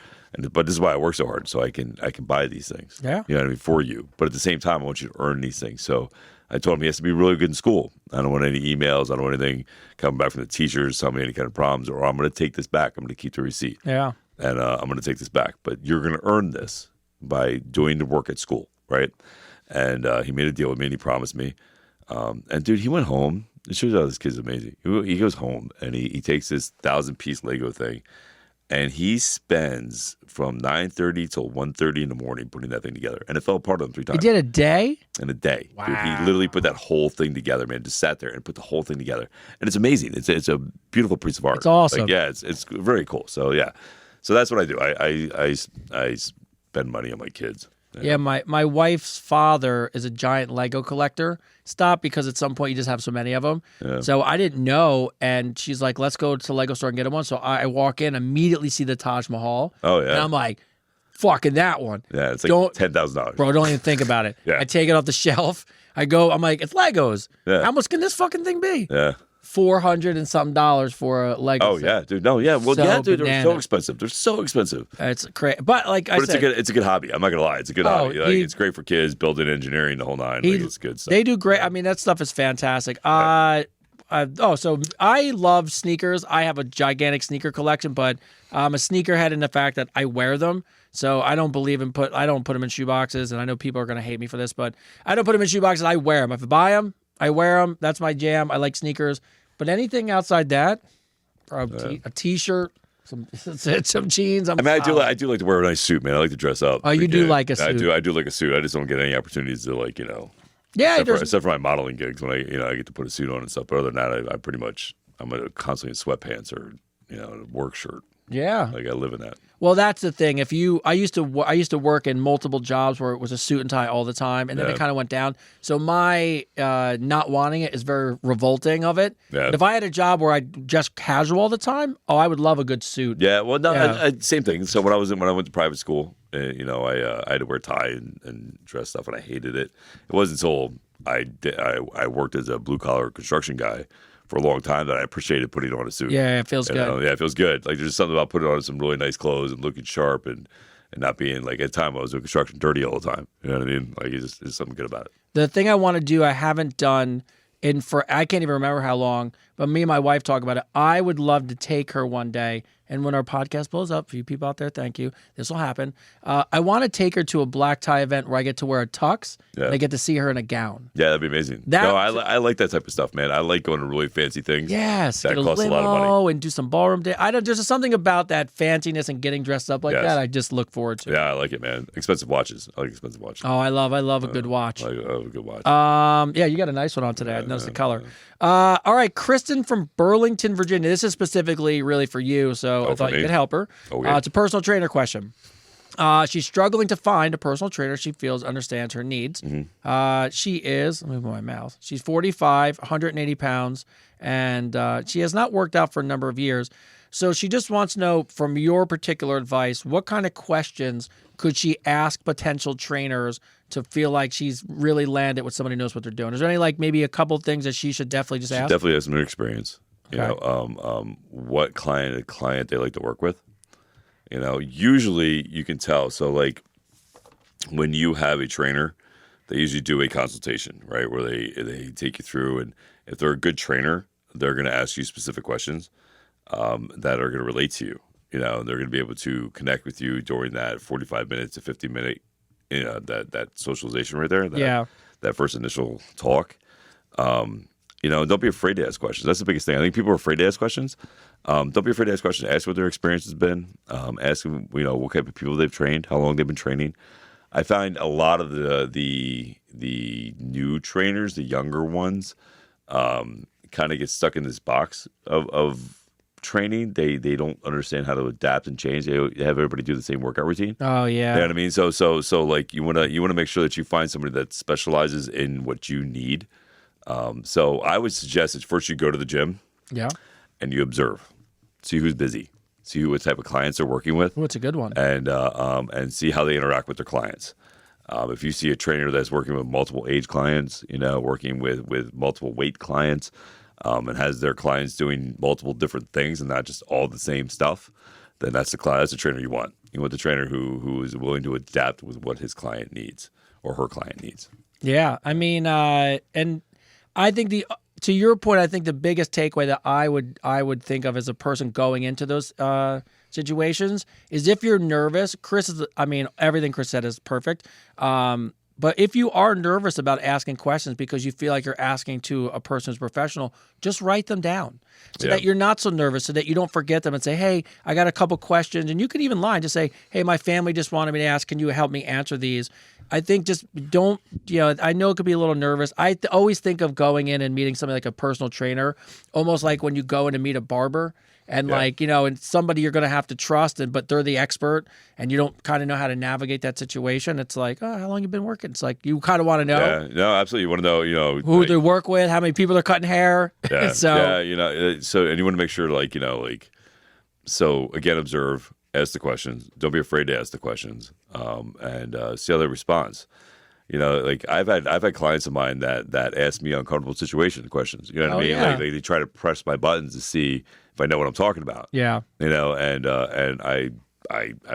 But this is why I work so hard, so I can buy these things. Yeah. You know what I mean, for you. But at the same time, I want you to earn these things. So I told him he has to be really good in school. I don't want any emails. I don't want anything coming back from the teachers telling me any kind of problems, or I'm going to take this back. I'm going to keep the receipt. Yeah. And I'm going to take this back. But you're going to earn this by doing the work at school, right?" And he made a deal with me, and he promised me. And dude, he went home It shows you how this kid's amazing. He goes home and he takes this 1,000-piece Lego thing, and he spends from 9:30 till 1:30 in the morning putting that thing together. And it fell apart on him 3 He times did a day? in a day. Wow. Dude, he literally put that whole thing together, man. Just sat there and put the whole thing together, and it's amazing. It's a beautiful piece of art. It's awesome. Like, yeah, it's very cool. So yeah, so that's what I do. I spend money on my kids. Yeah, my wife's father is a giant Lego collector. Stopped because at some point you just have so many of them. Yeah. So I didn't know, and she's like, "Let's go to the Lego store and get him one." So I walk in, immediately see the Taj Mahal. Oh yeah, And I'm like, "Fucking that one!" yeah. It's Don't- like $10,000. Bro, don't even think about it. Yeah. I take it off the shelf. I'm like, "It's Legos. Yeah. How much can this fucking thing be?" Yeah. $400 and something for a Lego. Oh set. yeah, dude. No, yeah. Well, So yeah, dude. They're so bananas. expensive. They're so expensive. It's crazy. But like I But said, it's a good hobby. I'm not gonna lie. It's a good hobby. Like, he- it's great for kids, building engineering, the whole nine. He- Like, it's good stuff. they do great. I mean, that stuff is fantastic. So I love sneakers. I have a gigantic sneaker collection, but I'm a sneakerhead in the fact that I wear them. So I don't believe in I don't put them in shoe boxes, and I know people are going to hate me for this, but I don't put them in shoe boxes. I wear them. If I buy them, I wear them. That's my jam. I like sneakers. But anything outside that, a t-shirt, some jeans. I mean, I do like to wear a nice suit, man. I like to dress up. Oh, you do like a I suit. do. I do like a suit. I just don't get any opportunities to Yeah, except for my modeling gigs when I get to put a suit on and stuff. But other than that, I pretty much I'm constantly in sweatpants or a work shirt. yeah. Like I live in that. Well, that's the thing. I used to work in multiple jobs where it was a suit and tie all the time, and then Yeah. it kind of went down. So my not wanting it is very revolting of it. Yeah. But if I had a job where I just casual all the time, I would love a good suit. Yeah. Well, no, Yeah. same thing. So when I went to private school, I had to wear tie and dress stuff, and I hated it. It wasn't until I worked as a blue collar construction guy for a long time that I appreciated putting on a suit. Yeah, it feels You good. know? Yeah, it feels good. Like there's something about putting on some really nice clothes and looking sharp and not being like at the time I was doing construction dirty all the time. You know what I mean? Like there's something good about it. The thing I want to do, I haven't done I can't even remember how long, but me and my wife talk about it. I would love to take her one day, and when our podcast blows up, for you people out there, thank you. This will happen. I want to take her to a black tie event where I get to wear a tux, Yeah. and I get to see her in a gown. Yeah, that'd be amazing. That- No, I like that type of stuff, man. I like going to really fancy things. Yes, That get a costs a limo lot of money. and do some ballroom day. There's just something about that fanciness and getting dressed up like Yes. that. I just look forward to. Yeah, I like it, man. Expensive watches. I like expensive watches. Oh, I love a good watch. I like a good watch. Yeah, you got a nice one on today. I noticed the color. All right, Kristen from Burlington, Virginia. This is specifically really for you, so I for thought you me? could help her. Oh, yeah. It's a personal trainer question. She's struggling to find a personal trainer she feels understands her needs. Mm-hmm. She is, let me move my mouth. She's 45, 180 pounds, and she has not worked out for a number of years. So she just wants to know from your particular advice, what kind of questions could she ask potential trainers to feel like she's really landed with somebody who knows what they're doing? Is there any maybe a couple things that she should definitely just ask? Definitely has some experience. You Okay. know, what client they like to work with. You know, usually you can tell. So like when you have a trainer, they usually do a consultation, right? Where they take you through, and if they're a good trainer, they're going to ask you specific questions that are going to relate to you. You know, and they're going to be able to connect with you during that 45 minutes to 50-minute, that socialization right there. That first initial talk. Don't be afraid to ask questions. That's the biggest thing. I think people are afraid to ask questions. Don't be afraid to ask questions. Ask what their experience has been. Ask them, what type of people they've trained, how long they've been training. I find a lot of the new trainers, the younger ones, kind of get stuck in this box of training. They don't understand how to adapt and change. They have everybody do the same workout routine. Oh, yeah. You know what I mean? So like you wanna make sure that you find somebody that specializes in what you need. So I would suggest that first you go to the gym. Yeah. And you observe, see who's busy, see what type of clients they're working with, What's a good one? and see how they interact with their clients. If you see a trainer that's working with multiple age clients, working with multiple weight clients, and has their clients doing multiple different things and not just all the same stuff, then that's the trainer you want. You want the trainer who is willing to adapt with what his client needs or her client needs. Yeah, I mean, and I think to your point, I think the biggest takeaway that I would think of as a person going into those situations is if you're nervous. Everything Chris said is perfect. But if you are nervous about asking questions because you feel like you're asking to a person who's professional, just write them down so that you're not so nervous, so that you don't forget them and say, hey, I got a couple questions. And you can even lie and just say, hey, my family just wanted me to ask, can you help me answer these? I think just don't, I know it could be a little nervous. I always think of going in and meeting somebody like a personal trainer, almost like when you go in to meet a barber. And and somebody you're going to have to trust, but they're the expert, and you don't kind of know how to navigate that situation. It's like, oh, how long you been working? It's like you kind of want to know. Yeah, no, absolutely. You want to know, who they work with, how many people they're cutting hair. Yeah, so and you want to make sure, so again, observe, ask the questions. Don't be afraid to ask the questions, and see how they respond. I've had clients of mine that ask me uncomfortable situation questions. You know what I mean? Yeah. Like they try to press my buttons to see if I know what I'm talking about. Yeah. And I've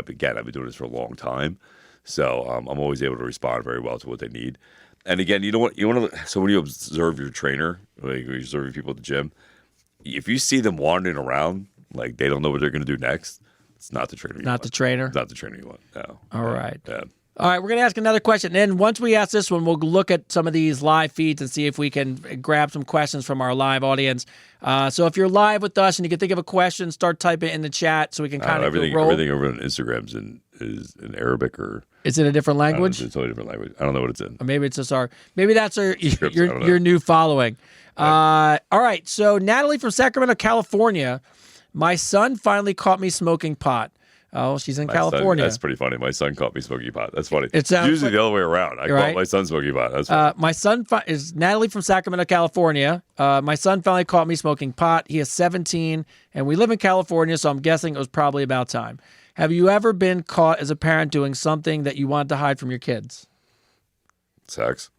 been doing this for a long time, so I'm always able to respond very well to what they need. And again, you know what you want to. So when you observe your trainer, like you observe your people at the gym, if you see them wandering around like they don't know what they're going to do next, it's not the trainer. Not the trainer. It's not the trainer you want. No. All right. Yeah. All right, we're going to ask another question. And once we ask this one, we'll look at some of these live feeds and see if we can grab some questions from our live audience. So if you're live with us and you can think of a question, start typing it in the chat so we can kind of roll. Everything over on Instagram's is in Arabic or is it a different language? It's a totally different language. I don't know what it's in. Or maybe it's just maybe that's Scripts, your new following. All right, so Natalie from Sacramento, California. My son finally caught me smoking pot. Oh, she's in California. That's pretty funny. My son caught me smoking pot. That's funny. It's usually the other way around. I caught my son smoking pot. That's funny. My son is Natalie from Sacramento, California. My son finally caught me smoking pot. He is 17, and we live in California, so I'm guessing it was probably about time. Have you ever been caught as a parent doing something that you wanted to hide from your kids? Sex.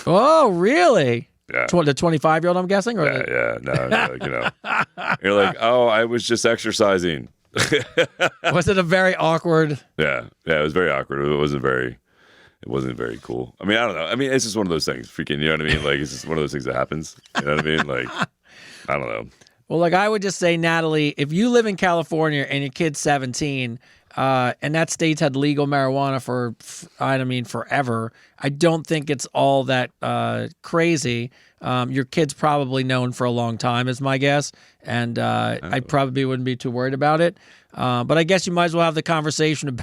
Oh, really? Yeah. The 25-year-old, I'm guessing? Or No. You're like, oh, I was just exercising. Was it a very awkward? Yeah, it was very awkward. It wasn't very cool. I mean, I don't know. I mean, it's just one of those things. Freaking, you know what I mean? Like, it's just one of those things that happens. You know what I mean? Like, I don't know. Well, like I would just say, Natalie, if you live in California and your kid's 17, and that state's had legal marijuana for, forever, I don't think it's all that crazy. Your kid's probably known for a long time, is my guess, and I probably wouldn't be too worried about it. But I guess you might as well have the conversation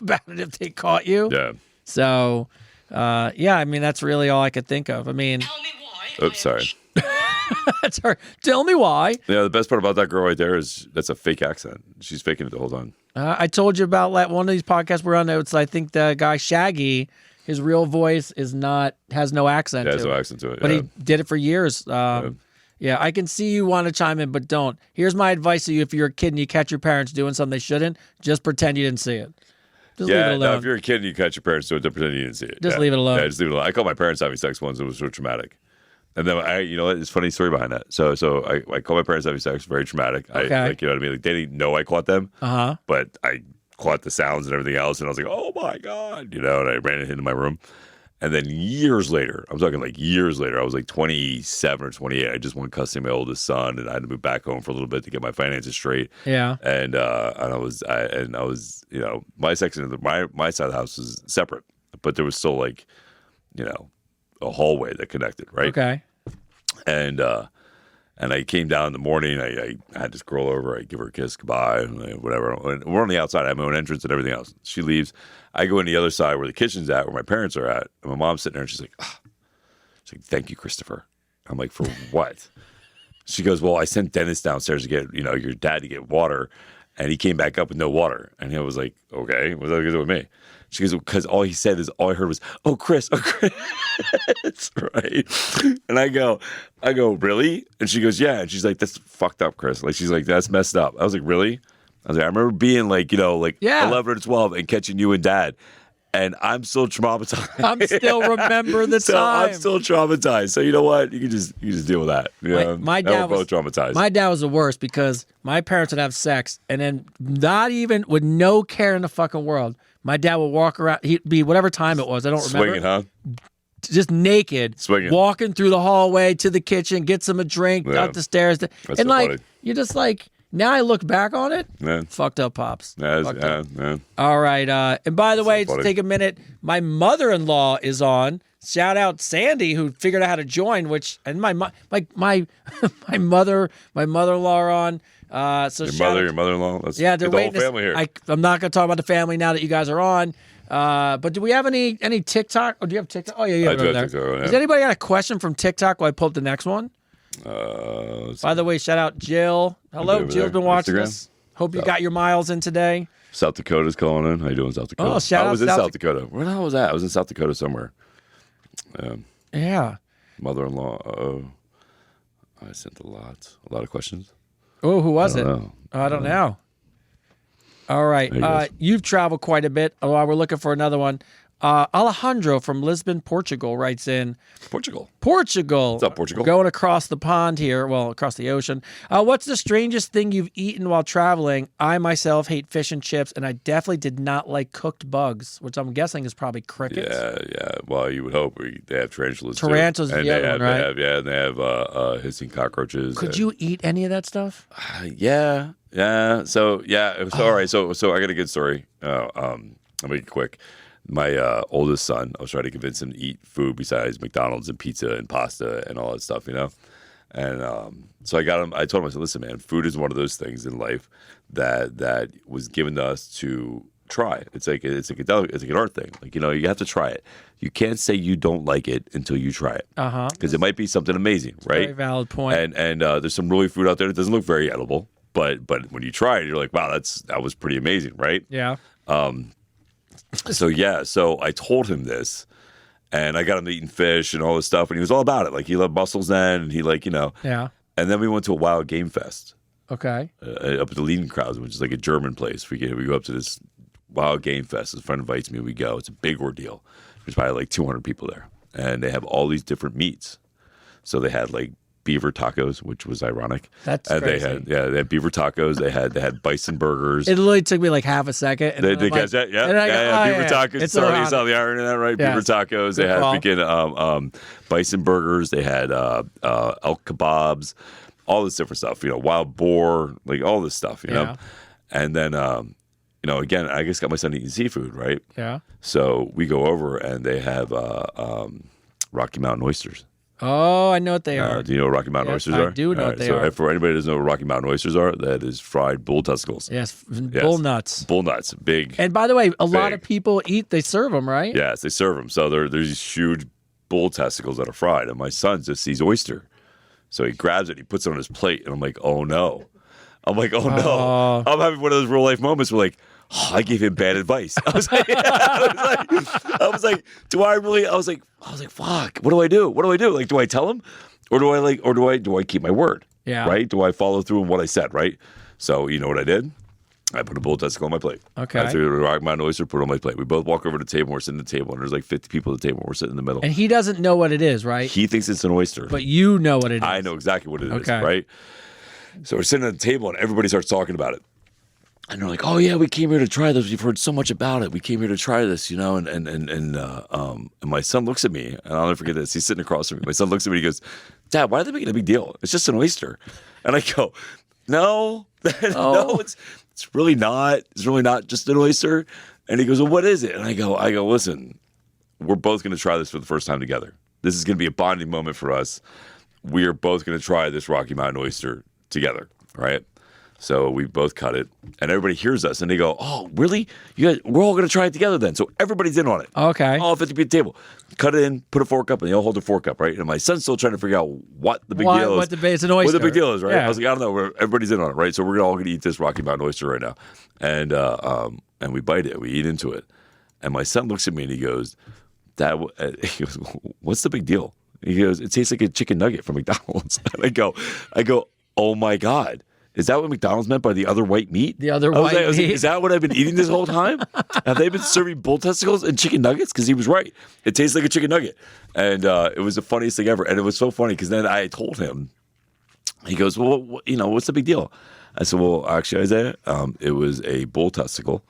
about it if they caught you. Yeah. So, I mean, that's really all I could think of. I mean, Tell me why. Oops, sorry. that's her. Tell me why. Yeah, the best part about that girl right there is that's a fake accent. She's faking it the whole time. I told you about one of these podcasts we're on. I think the guy Shaggy, his real voice has no accent. Yeah, has no accent to it. But he did it for years. Yeah, I can see you want to chime in, but don't. Here's my advice to you: if you're a kid and you catch your parents doing something they shouldn't, just pretend you didn't see it. Just leave it alone. No, if you're a kid and you catch your parents doing it, don't pretend you didn't see it. Just leave it alone. Yeah, just leave it alone. I caught my parents having sex once. It was so traumatic. And then it's a funny story behind that. So I caught my parents having sex, very traumatic. Okay. You know what I mean? Like they didn't know I caught them. But I caught the sounds and everything else, and I was like, oh my God, and I ran into my room. And then years later, I'm talking like years later, I was like 27 or 28. I just went custody of my oldest son, and I had to move back home for a little bit to get my finances straight. Yeah. And I was my section of my side of the house was separate, but there was still like, a hallway that connected, right? Okay. And I came down in the morning. I had this girl over. I give her a kiss, goodbye, and whatever. And we're on the outside. I have my own entrance and everything else. She leaves. I go in the other side where the kitchen's at, where my parents are at. And my mom's sitting there, and she's like, thank you, Christopher. I'm like, for what? She goes, well, I sent Dennis downstairs to get, your dad to get water, and he came back up with no water. And I was like, okay, what's that going to do with me? She goes, because all I heard was, oh, Chris. Right. And I go, really? And she goes, yeah. And she's like, that's fucked up, Chris. Like, she's like, that's messed up. I was like, really? I was like, I remember being like, 11 or 12 and catching you and Dad. And I'm still traumatized. I'm still remember the time. I'm still traumatized. So you know what? You can just deal with that. My dad was both traumatized. My dad was the worst because my parents would have sex and then not even with no care in the fucking world. My dad would walk around. He'd be whatever time it was. I don't remember. Swinging, huh? Just naked, swinging, walking through the hallway to the kitchen, get some a drink, out the stairs, That's and so like funny. you're just like Now I look back on it, Yeah. fucked up, Pops. Yeah, Fucked up. yeah. All right. And by the way, to funny. take a minute, my mother-in-law is on. Shout out Sandy, who figured out how to join. And my mother-in-law are on. So Your mother-in-law. Let's yeah, they're get the whole waiting. family here. I'm not going to talk about the family now that you guys are on. But do we have any TikTok? Oh, do you have TikTok? Oh yeah, you have I it do over have there. TikTok, yeah. Has anybody got a question from TikTok while I pull up the next one? By the way, shout out Jill. Hello, over Jill's there. been watching Instagram? us. Hope you got your miles in today. South Dakota's calling in. How you doing, South Dakota? Oh, shout I out was in South South Dakota. Where the hell was that? I was in South Dakota somewhere. Yeah. Mother-in-law. I sent a lot of questions. Oh, who was I it? don't know. I don't know. All right. There he goes. You've traveled quite a bit. While we're looking for another one. Alejandro from Lisbon, Portugal writes in. Portugal. What's up, Portugal? Going across the pond here, well, across the ocean. What's the strangest thing you've eaten while traveling? I myself hate fish and chips, and I definitely did not like cooked bugs, which I'm guessing is probably crickets. Yeah. Well, you would hope. They have tarantulas. too. Tarantulas is And the other one, right? They have hissing cockroaches. Could you eat any of that stuff? Yeah. So it was all right. So I got a good story. I'll make it quick. My oldest son, I was trying to convince him to eat food besides McDonald's and pizza and pasta and all that stuff, And so I got him. I told him, I said, "Listen, man, food is one of those things in life that was given to us to try. It's like an art thing. Like you have to try it. You can't say you don't like it until you try it. Because it might be something amazing, right? Very valid point. And there's some really food out there that doesn't look very edible, but when you try it, you're like, wow, that was pretty amazing, right? Yeah. So I told him this, and I got him eating fish and all this stuff, and he was all about it. Like he loved mussels then, and he Yeah. And then we went to a wild game fest Okay. up at the Liedenkrausen, which is like a German place. We go up to this wild game fest. His friend invites me. We go. It's a big ordeal. There's probably like 200 people there, and they have all these different meats. So they had like beaver tacos, which was ironic. That's and crazy. they had beaver tacos. They had bison burgers. It literally took me like half a second. And They then I'm catch that? and I go, Beaver tacos. It's You ironic. saw the irony in that, right? Yes. Beaver tacos. They Good had call. freaking bison burgers. They had elk kebabs, all this different stuff. Wild boar, like all this stuff. Yeah. And then again, I just got my son eating seafood, right? Yeah. So we go over and they have Rocky Mountain oysters. Oh, I know what they are. Do you know what Rocky Mountain Yes, oysters I are? do know All what they so are. for anybody that doesn't know what Rocky Mountain oysters are, that is fried bull testicles. Yes. Bull nuts. Bull nuts, big. And by the way, a lot of Big. people they serve them, right? Yes, they serve them. So there's these huge bull testicles that are fried, and my son just sees oyster, so he grabs it, he puts it on his plate, and I'm like, oh no, I'm having one of those real life moments where like, oh, I gave him bad advice. I was like, do I really? I was like, fuck, what do I do? Like, do I tell him, or do I keep my word? Yeah. Right? Do I follow through on what I said? Right? So you know what I did? I put a bull testicle on my plate. Okay. I threw a Rocky Mountain oyster, put it on my plate. We both walk over to the table. We're sitting at the table, and there's like 50 people at the table. We're sitting in the middle. And he doesn't know what it is, right? He thinks it's an oyster. But you know what it is. I know exactly what it is, Okay. right? So we're sitting at the table, and everybody starts talking about it. And they're like, "Oh yeah, we came here to try this. We've heard so much about it. We came here to try this, And my son looks at me, and I'll never forget this. He's sitting across from me. My son looks at me. He goes, "Dad, why are they making a big deal? It's just an oyster." And I go, "No, no, it's really not. It's really not just an oyster." And he goes, "Well, what is it?" And I go, "Listen, we're both going to try this for the first time together. This is going to be a bonding moment for us. We are both going to try this Rocky Mountain oyster together, right?" So we both cut it, and everybody hears us, and they go, "Oh, really? You guys, we're all going to try it together then." So everybody's in on it. Okay. All 50 people at the table. Cut it in, put a fork up, and they all hold the fork up, right? And my son's still trying to figure out what the big deal is. It's an oyster. What the big deal is, right? Yeah. I was like, I don't know. Everybody's in on it, right? So we're all going to eat this Rocky Mountain oyster right now. And we bite it. We eat into it. And my son looks at me, and he goes, "Dad," he goes, "What's the big deal?" He goes, "It tastes like a chicken nugget from McDonald's." And I go, "Oh my God. Is that what McDonald's meant by the other white meat?" The other I was white like, meat. "Is that what I've been eating this whole time? Have they been serving bull testicles and chicken nuggets?" Because he was right. It tastes like a chicken nugget. And it was the funniest thing ever. And it was so funny because then I told him, he goes, "Well, what's the big deal?" I said, "Well, actually, Isaiah, it was a bull testicle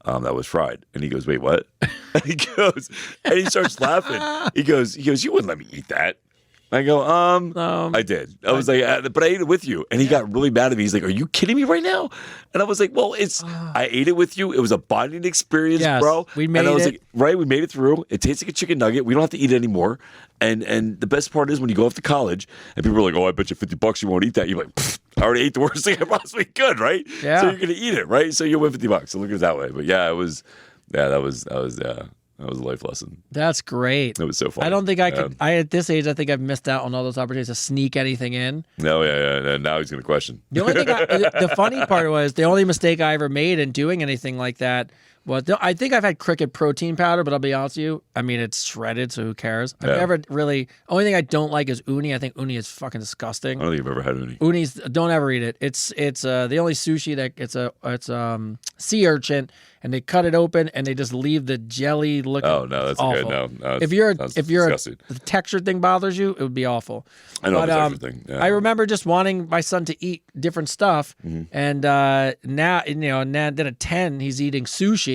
that was fried." And he goes, "Wait, what?" And he starts laughing. He goes, "You wouldn't let me eat that." I go, I did. I was like, but I ate it with you. And he got really mad at me. He's like, are you kidding me right now? And I was like, well, I ate it with you. It was a bonding experience, Yes, bro. we made and I was it. like, right, we made it through. It tastes like a chicken nugget. We don't have to eat it anymore. And the best part is when you go off to college and people are like, oh, I bet you $50 you won't eat that. You're like, I already ate the worst thing I possibly could, right? Yeah. So you're going to eat it, right? So you win $50. So look at it that way. But yeah, that was a life lesson. That's great. It was so fun. I don't think I could. At this age, I think I've missed out on all those opportunities to sneak anything in. No, yeah. Now he's going to question. The only thing, the funny part was the only mistake I ever made in doing anything like that was I think I've had cricket protein powder, but I'll be honest with you, I mean it's shredded, so who cares? I've never really. Only thing I don't like is uni. I think uni is fucking disgusting. I don't think I've ever had any. Uni's don't ever eat it. It's the only sushi that it's sea urchin, and they cut it open and they just leave the jelly looking. Oh no, that's awful. okay. No, if you're disgusting. the texture thing bothers you, it would be awful. I know But, the texture thing. Yeah. I remember just wanting my son to eat different stuff, and now then at 10 he's eating sushi.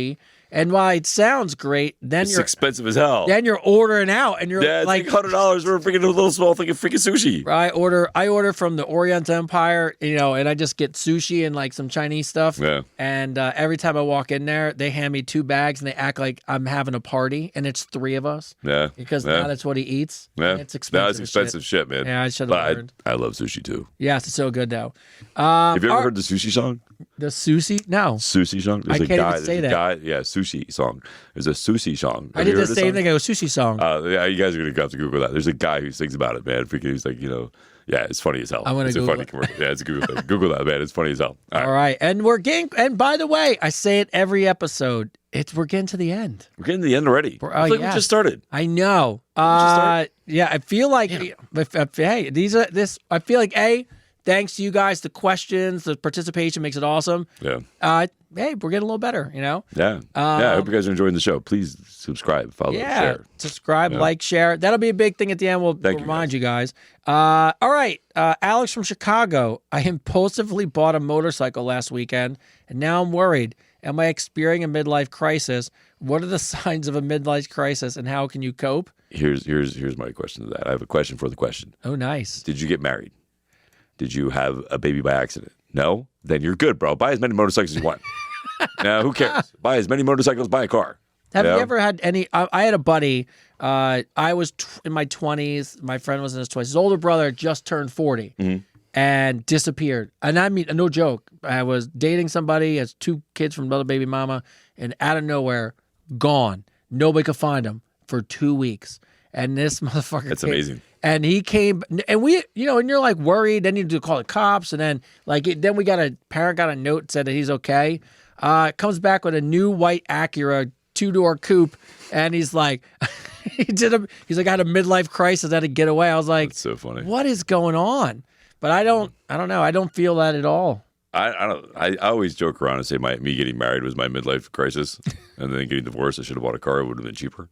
And while it sounds great, then It's expensive as hell. then you're ordering out, and you're Yeah, it's like $100 for a freaking little small thing of freaking sushi. I order from the Orient Empire, and I just get sushi and like some Chinese stuff. Yeah. And every time I walk in there, they hand me 2 bags and they act like I'm having a party, and it's 3 of us. Yeah. Because yeah. now that's what he eats. Yeah. And it's expensive. No, it's expensive shit, man. Yeah, I should have But learned. I love sushi too. Yes, it's so good though. Have you ever heard the sushi song? The sushi? No. Sushi song? There's I a can't guy, even say there's that. a guy, yeah, sushi song. There's a sushi song. I Have did you the heard this same song? thing. A sushi song. Yeah, you guys are gonna have to Google that. There's a guy who sings about it, man. Freaking, he's like, yeah, it's funny as hell. I'm gonna it's Google a funny commercial. Yeah, it's a Google thing. Google that, man. It's funny as hell. All right. And we're getting, and by the way, I say it every episode. We're getting to the end. We're getting to the end already. I feel like we just started. I know. Yeah, I feel like hey, I feel like thanks to you guys, the questions, the participation makes it awesome. Yeah. Hey, we're getting a little better, Yeah. I hope you guys are enjoying the show. Please subscribe, follow, share. Subscribe, like, share. That'll be a big thing at the end. We'll remind you guys. All right. Alex from Chicago. I impulsively bought a motorcycle last weekend, and now I'm worried. Am I experiencing a midlife crisis? What are the signs of a midlife crisis, and how can you cope? Here's my question to that. I have a question for the question. Oh, nice. Did you get married? Did you have a baby by accident? No? Then you're good, bro. Buy as many motorcycles as you want. Now, who cares? Buy as many motorcycles, buy a car. Have you ever had any? I had a buddy. I was in my 20s. My friend was in his 20s. His older brother just turned 40 and disappeared. And I mean, no joke. I was dating somebody, has 2 kids from another baby mama, and out of nowhere, gone. Nobody could find him for 2 weeks. And this motherfucker That's came, amazing. And he came, and we, and you're like worried. Then you do call the cops, and then then we parent got a note that said that he's okay. Comes back with a new white Acura 2-door coupe, and he's like, he's like, I had a midlife crisis, I had to get away. I was like, That's so funny. what is going on? But I don't know. I don't feel that at all. I always joke around and say me getting married was my midlife crisis, and then getting divorced. I should have bought a car; it would have been cheaper.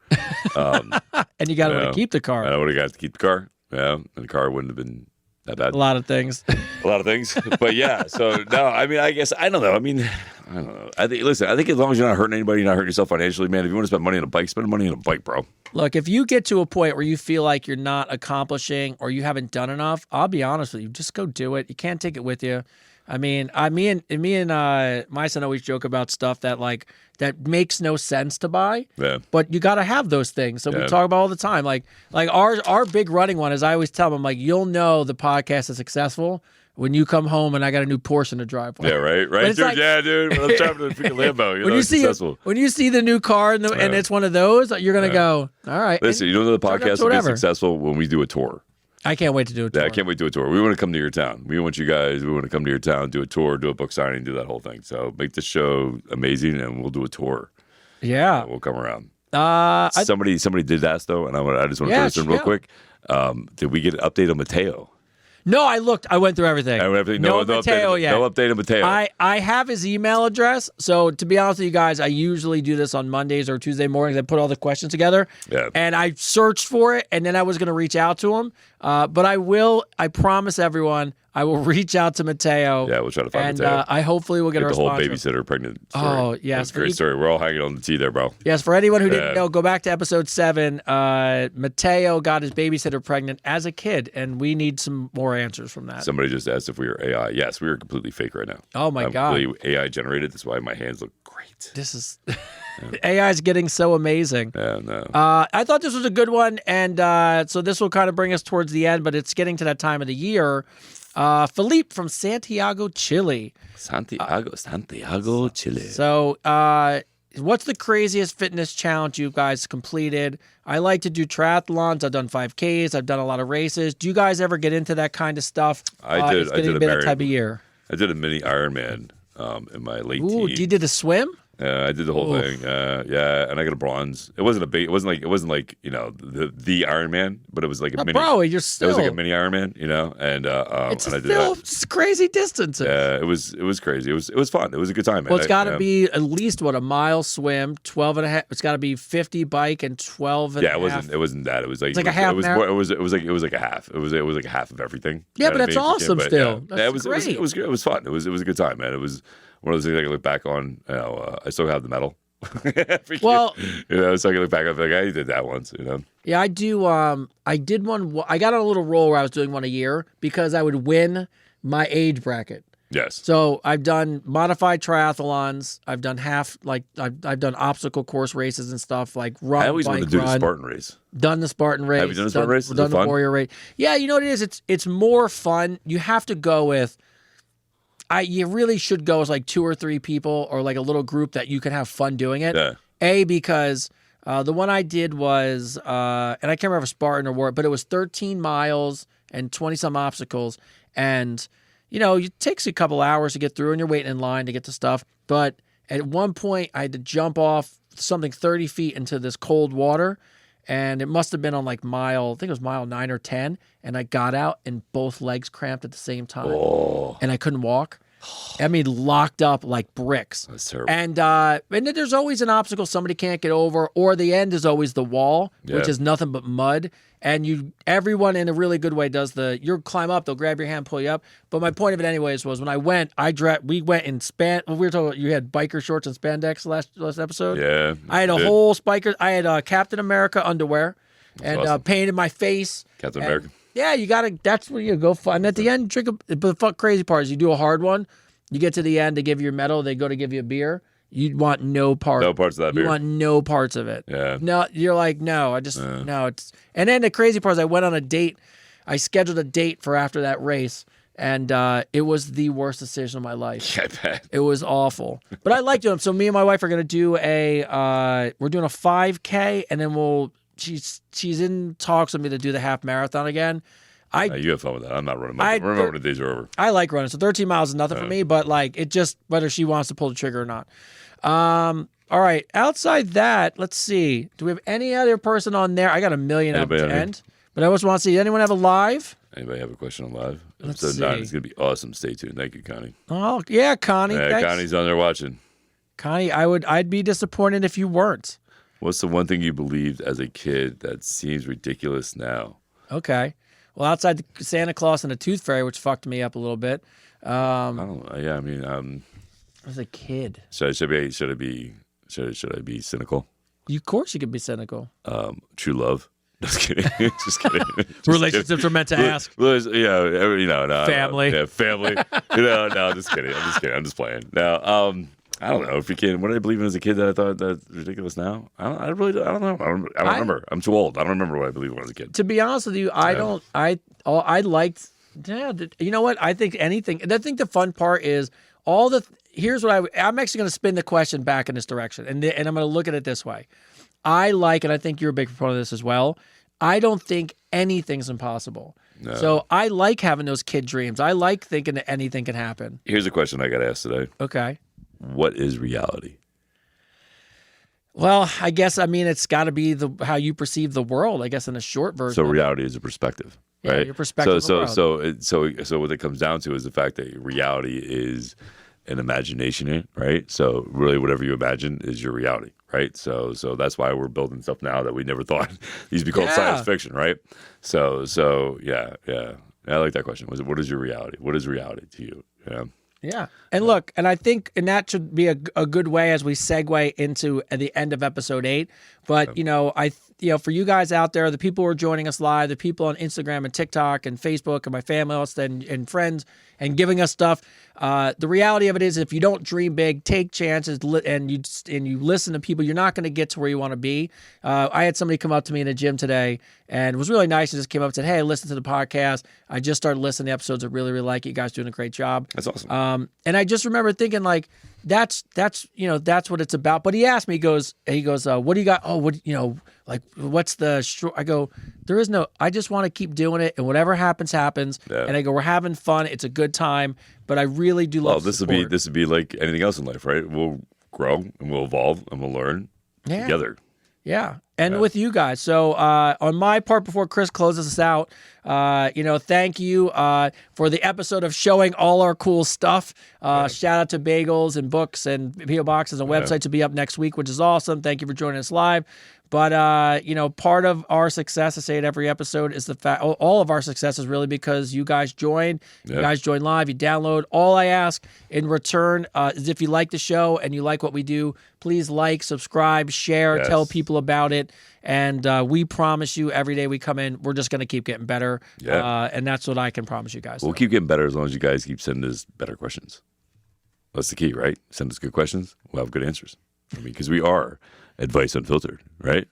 And you got to keep the car. I would have got to keep the car. Yeah, and the car wouldn't have been that bad. A lot of things. A lot of things, but yeah. So no, I mean, I guess I don't know. I mean, I don't know. I think as long as you're not hurting anybody, you're not hurting yourself financially, man. If you want to spend money on a bike, spend money on a bike, bro. Look, if you get to a point where you feel like you're not accomplishing or you haven't done enough, I'll be honest with you. Just go do it. You can't take it with you. I mean, me and my son always joke about stuff that makes no sense to buy. Yeah. But you got to have those things. So we talk about all the time. Like our big running one is I always tell them, like, you'll know the podcast is successful when you come home and I got a new Porsche in the driveway. Yeah, right, dude. Like, yeah, dude. When I'm driving a freaking Lambo, when you see successful. When you see the new car and it's one of those, you're gonna go, all right. Listen, the podcast will be successful when we do a tour. I can't wait to do a tour. Yeah, I can't wait to do a tour. We want to come to your town. We want to come to your town, do a tour, do a book signing, do that whole thing. So make the show amazing, and we'll do a tour. Yeah, we'll come around. Somebody did ask though, and I just want to throw this in real quick. Did we get an update on Mateo? No, I looked. I went through everything. No Mateo yet. No update on Mateo. I have his email address. So to be honest with you guys, I usually do this on Mondays or Tuesday mornings. I put all the questions together. Yeah. And I searched for it, and then I was going to reach out to him. But I will. I promise everyone, I will reach out to Mateo. Yeah, we'll try to find and Mateo. I hopefully will get a the whole response. babysitter pregnant story. Oh, yes. That's a great story. We're all hanging on the T there, bro. Yes, for anyone who didn't Yeah. know, go back to episode 7. Mateo got his babysitter pregnant as a kid, and we need some more answers from that. Somebody just asked if we were AI. Yes, we are completely fake right now. Oh, my I'm God. completely AI generated. That's why my hands look great. This is AI is getting so amazing. Yeah, no. I thought this was a good one, and so this will kind of bring us towards the end, but it's getting to that time of the year. Philippe from Santiago, Chile. Santiago, Chile. So, what's the craziest fitness challenge you guys completed? I like to do triathlons. I've done 5Ks. I've done a lot of races. Do you guys ever get into that kind of stuff? I did. It's I getting did to a be that very- type of year. I did a mini Ironman in my late Ooh, teens. you did a swim? I did the whole Oof. thing. Yeah, and I got a bronze. It wasn't a big. It wasn't like the Iron Man, but it was like a mini. Bro, you're It still. was like a mini Iron Man, and it's and I did still that. it's crazy distances. Yeah, it was crazy. It was fun. It was a good time, man. Well, it's got to Yeah. be at least a mile swim, 12 and a half. It's got to be 50 bike and 12 and Yeah, a it half. wasn't that. It was like It's like a half It was marathon? more, it was like a half. It was like a half of everything. Yeah, You but know that's what I mean? awesome But, still. Yeah, That's it was great. It was good. It was fun. It was a good time, man. It was one of those things I can look back on. I still have the medal. Well, so I can look back. I'm like, I did that once. yeah, I do. I did one. I got on a little roll where I was doing one a year because I would win my age bracket. Yes. So I've done modified triathlons. I've done I've done obstacle course races and stuff like run, I always bike, wanted to do the run. Spartan race. Done the Spartan race. Have you done the Spartan race? Is Done it the fun? Warrior race. Yeah, you know what it is? It's more fun. You have to go with. You really should go as like 2 or 3 people or like a little group that you can have fun doing it. Yeah. Because the one I did was, and I can't remember if Spartan or War, but it was 13 miles and 20 some obstacles. And, it takes you a couple hours to get through and you're waiting in line to get to stuff. But at one point I had to jump off something 30 feet into this cold water. And it must have been on like I think it was mile 9 or 10. And I got out and both legs cramped at the same time. Oh, And I couldn't walk. I mean, locked up like bricks. that's terrible. And then there's always an obstacle somebody can't get over, or the end is always the wall, which Yeah. is nothing but mud. And everyone in a really good way does you climb up, they'll grab your hand, pull you up. But my point of it anyways was when I went, we went in we were talking about, you had biker shorts and spandex last episode. Yeah. I had a Good. whole I had Captain America underwear and awesome. painted my face. Captain And- America. Yeah, that's where you go fun. And at the end, but the crazy part is you do a hard one. You get to the end, they give you your medal. They go to give you a beer. You want no part. No parts of that You beer. want no parts of it. Yeah. No, you're like, no, no. It's and then the crazy part is I went on a date. I scheduled a date for after that race, and it was the worst decision of my life. Yeah, I bet. It was awful, but I like doing them. So me and my wife are gonna do we're doing a 5K, and then she's in talks with me to do the half marathon again. You have fun with that. I'm not running. I- Remember when the days are over. I like running, so 13 miles is nothing for me, but like it just whether she wants to pull the trigger or not. All right. Outside that, let's see. Do we have any other person on there? I got a million at Anybody the on here? end, but I just want to see. Anyone have a live? Anybody have a question on live? Let's Episode 9 see. is going to be awesome. Stay tuned. Thank you, Connie. Oh yeah, Connie. Yeah, thanks. Connie's on there watching. Connie, I'd be disappointed if you weren't. What's the one thing you believed as a kid that seems ridiculous now? Okay. Well, outside the Santa Claus and the Tooth Fairy, which fucked me up a little bit. I don't know. Yeah, I mean, As a kid, should I be cynical? of course you could be cynical. True love. Just kidding. Just kidding. Just Relationships are meant to ask. no, Family. Yeah, family. No, just kidding. I'm just kidding. I'm just playing. Now, I don't know if you can. What did I believe in as a kid that I thought that's ridiculous now? I don't know. I don't remember. I'm too old. I don't remember what I believed when I was a kid. To be honest with you, I liked. Yeah, you know what? I think anything. I think the fun part is here's what I'm actually going to spin the question back in this direction, and I'm going to look at it this way. I like, and I think you're a big proponent of this as well. I don't think anything's impossible. No. So I like having those kid dreams. I like thinking that anything can happen. Here's a question I got asked today. Okay. What is reality? Well, I guess it's got to be how you perceive the world. I guess in a short version. So reality is a perspective, Yeah, right? your perspective of the So what it comes down to is the fact that reality is an imagination, right? So really, whatever you imagine is your reality, right? So that's why we're building stuff now that we never thought used to be called Yeah. science fiction, right? So yeah. Yeah, I like that question. What is your reality? What is reality to you? Yeah. Yeah. And look, and I think, and that should be a good way as we segue into the end of episode 8. But, you know, for you guys out there, the people who are joining us live, the people on Instagram and TikTok and Facebook and my family and friends and giving us stuff. The reality of it is, if you don't dream big, take chances, and you listen to people, you're not going to get to where you want to be. I had somebody come up to me in the gym today, and it was really nice. They just came up and said, "Hey, listen to the podcast. I just started listening to episodes. I really, really like it. You guys doing a great job." That's awesome. And I just remember thinking, like, that's what it's about. But he asked me, he goes, what do you got? Oh, like, what's the? I go, there is no. I just want to keep doing it, and whatever happens, happens. Yeah. And I go, we're having fun. It's a good time. But I really do love. Well, this would be like anything else in life, right? We'll grow and we'll evolve and we'll learn together. Yeah. And with you guys. So on my part, before Chris closes us out, thank you for the episode of showing all our cool stuff. Shout out to Bagels and Books and P.O. Boxes and websites to be up next week, which is awesome. Thank you for joining us live. But, part of our success, I say it every episode, is the fact all of our success is really because you guys join. You guys join live. You download. All I ask in return is if you like the show and you like what we do, please like, subscribe, share, tell people about it. And we promise you every day we come in, we're just going to keep getting better. Yeah. And that's what I can promise you guys. We'll keep getting better as long as you guys keep sending us better questions. That's the key, right? Send us good questions. We'll have good answers. I mean, because we are Advice Unfiltered, right?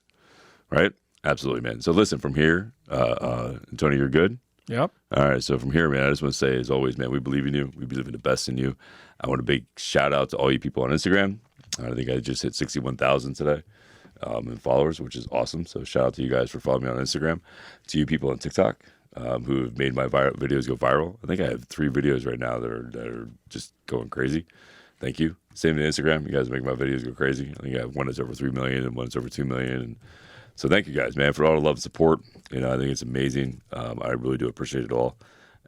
Right? Absolutely, man. So listen, from here, Tony, you're good? Yep. All right. So from here, man, I just want to say, as always, man, we believe in you. We believe in the best in you. I want a big shout out to all you people on Instagram. I think I just hit 61,000 today in followers, which is awesome. So shout out to you guys for following me on Instagram. To you people on TikTok who have made my videos go viral. I think I have 3 videos right now that are just going crazy. Thank you. Same to Instagram. You guys make my videos go crazy. I think I have one that's over 3 million and one that's over 2 million. And so thank you guys, man, for all the love and support. I think it's amazing. I really do appreciate it all.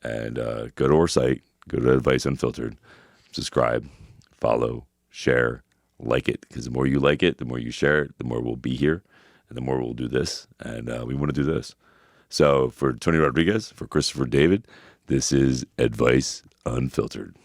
And go to our site, go to Advice Unfiltered, subscribe, follow, share, like it. Because the more you like it, the more you share it, the more we'll be here, and the more we'll do this. And we want to do this. So for Tony Rodriguez, for Christopher David, this is Advice Unfiltered.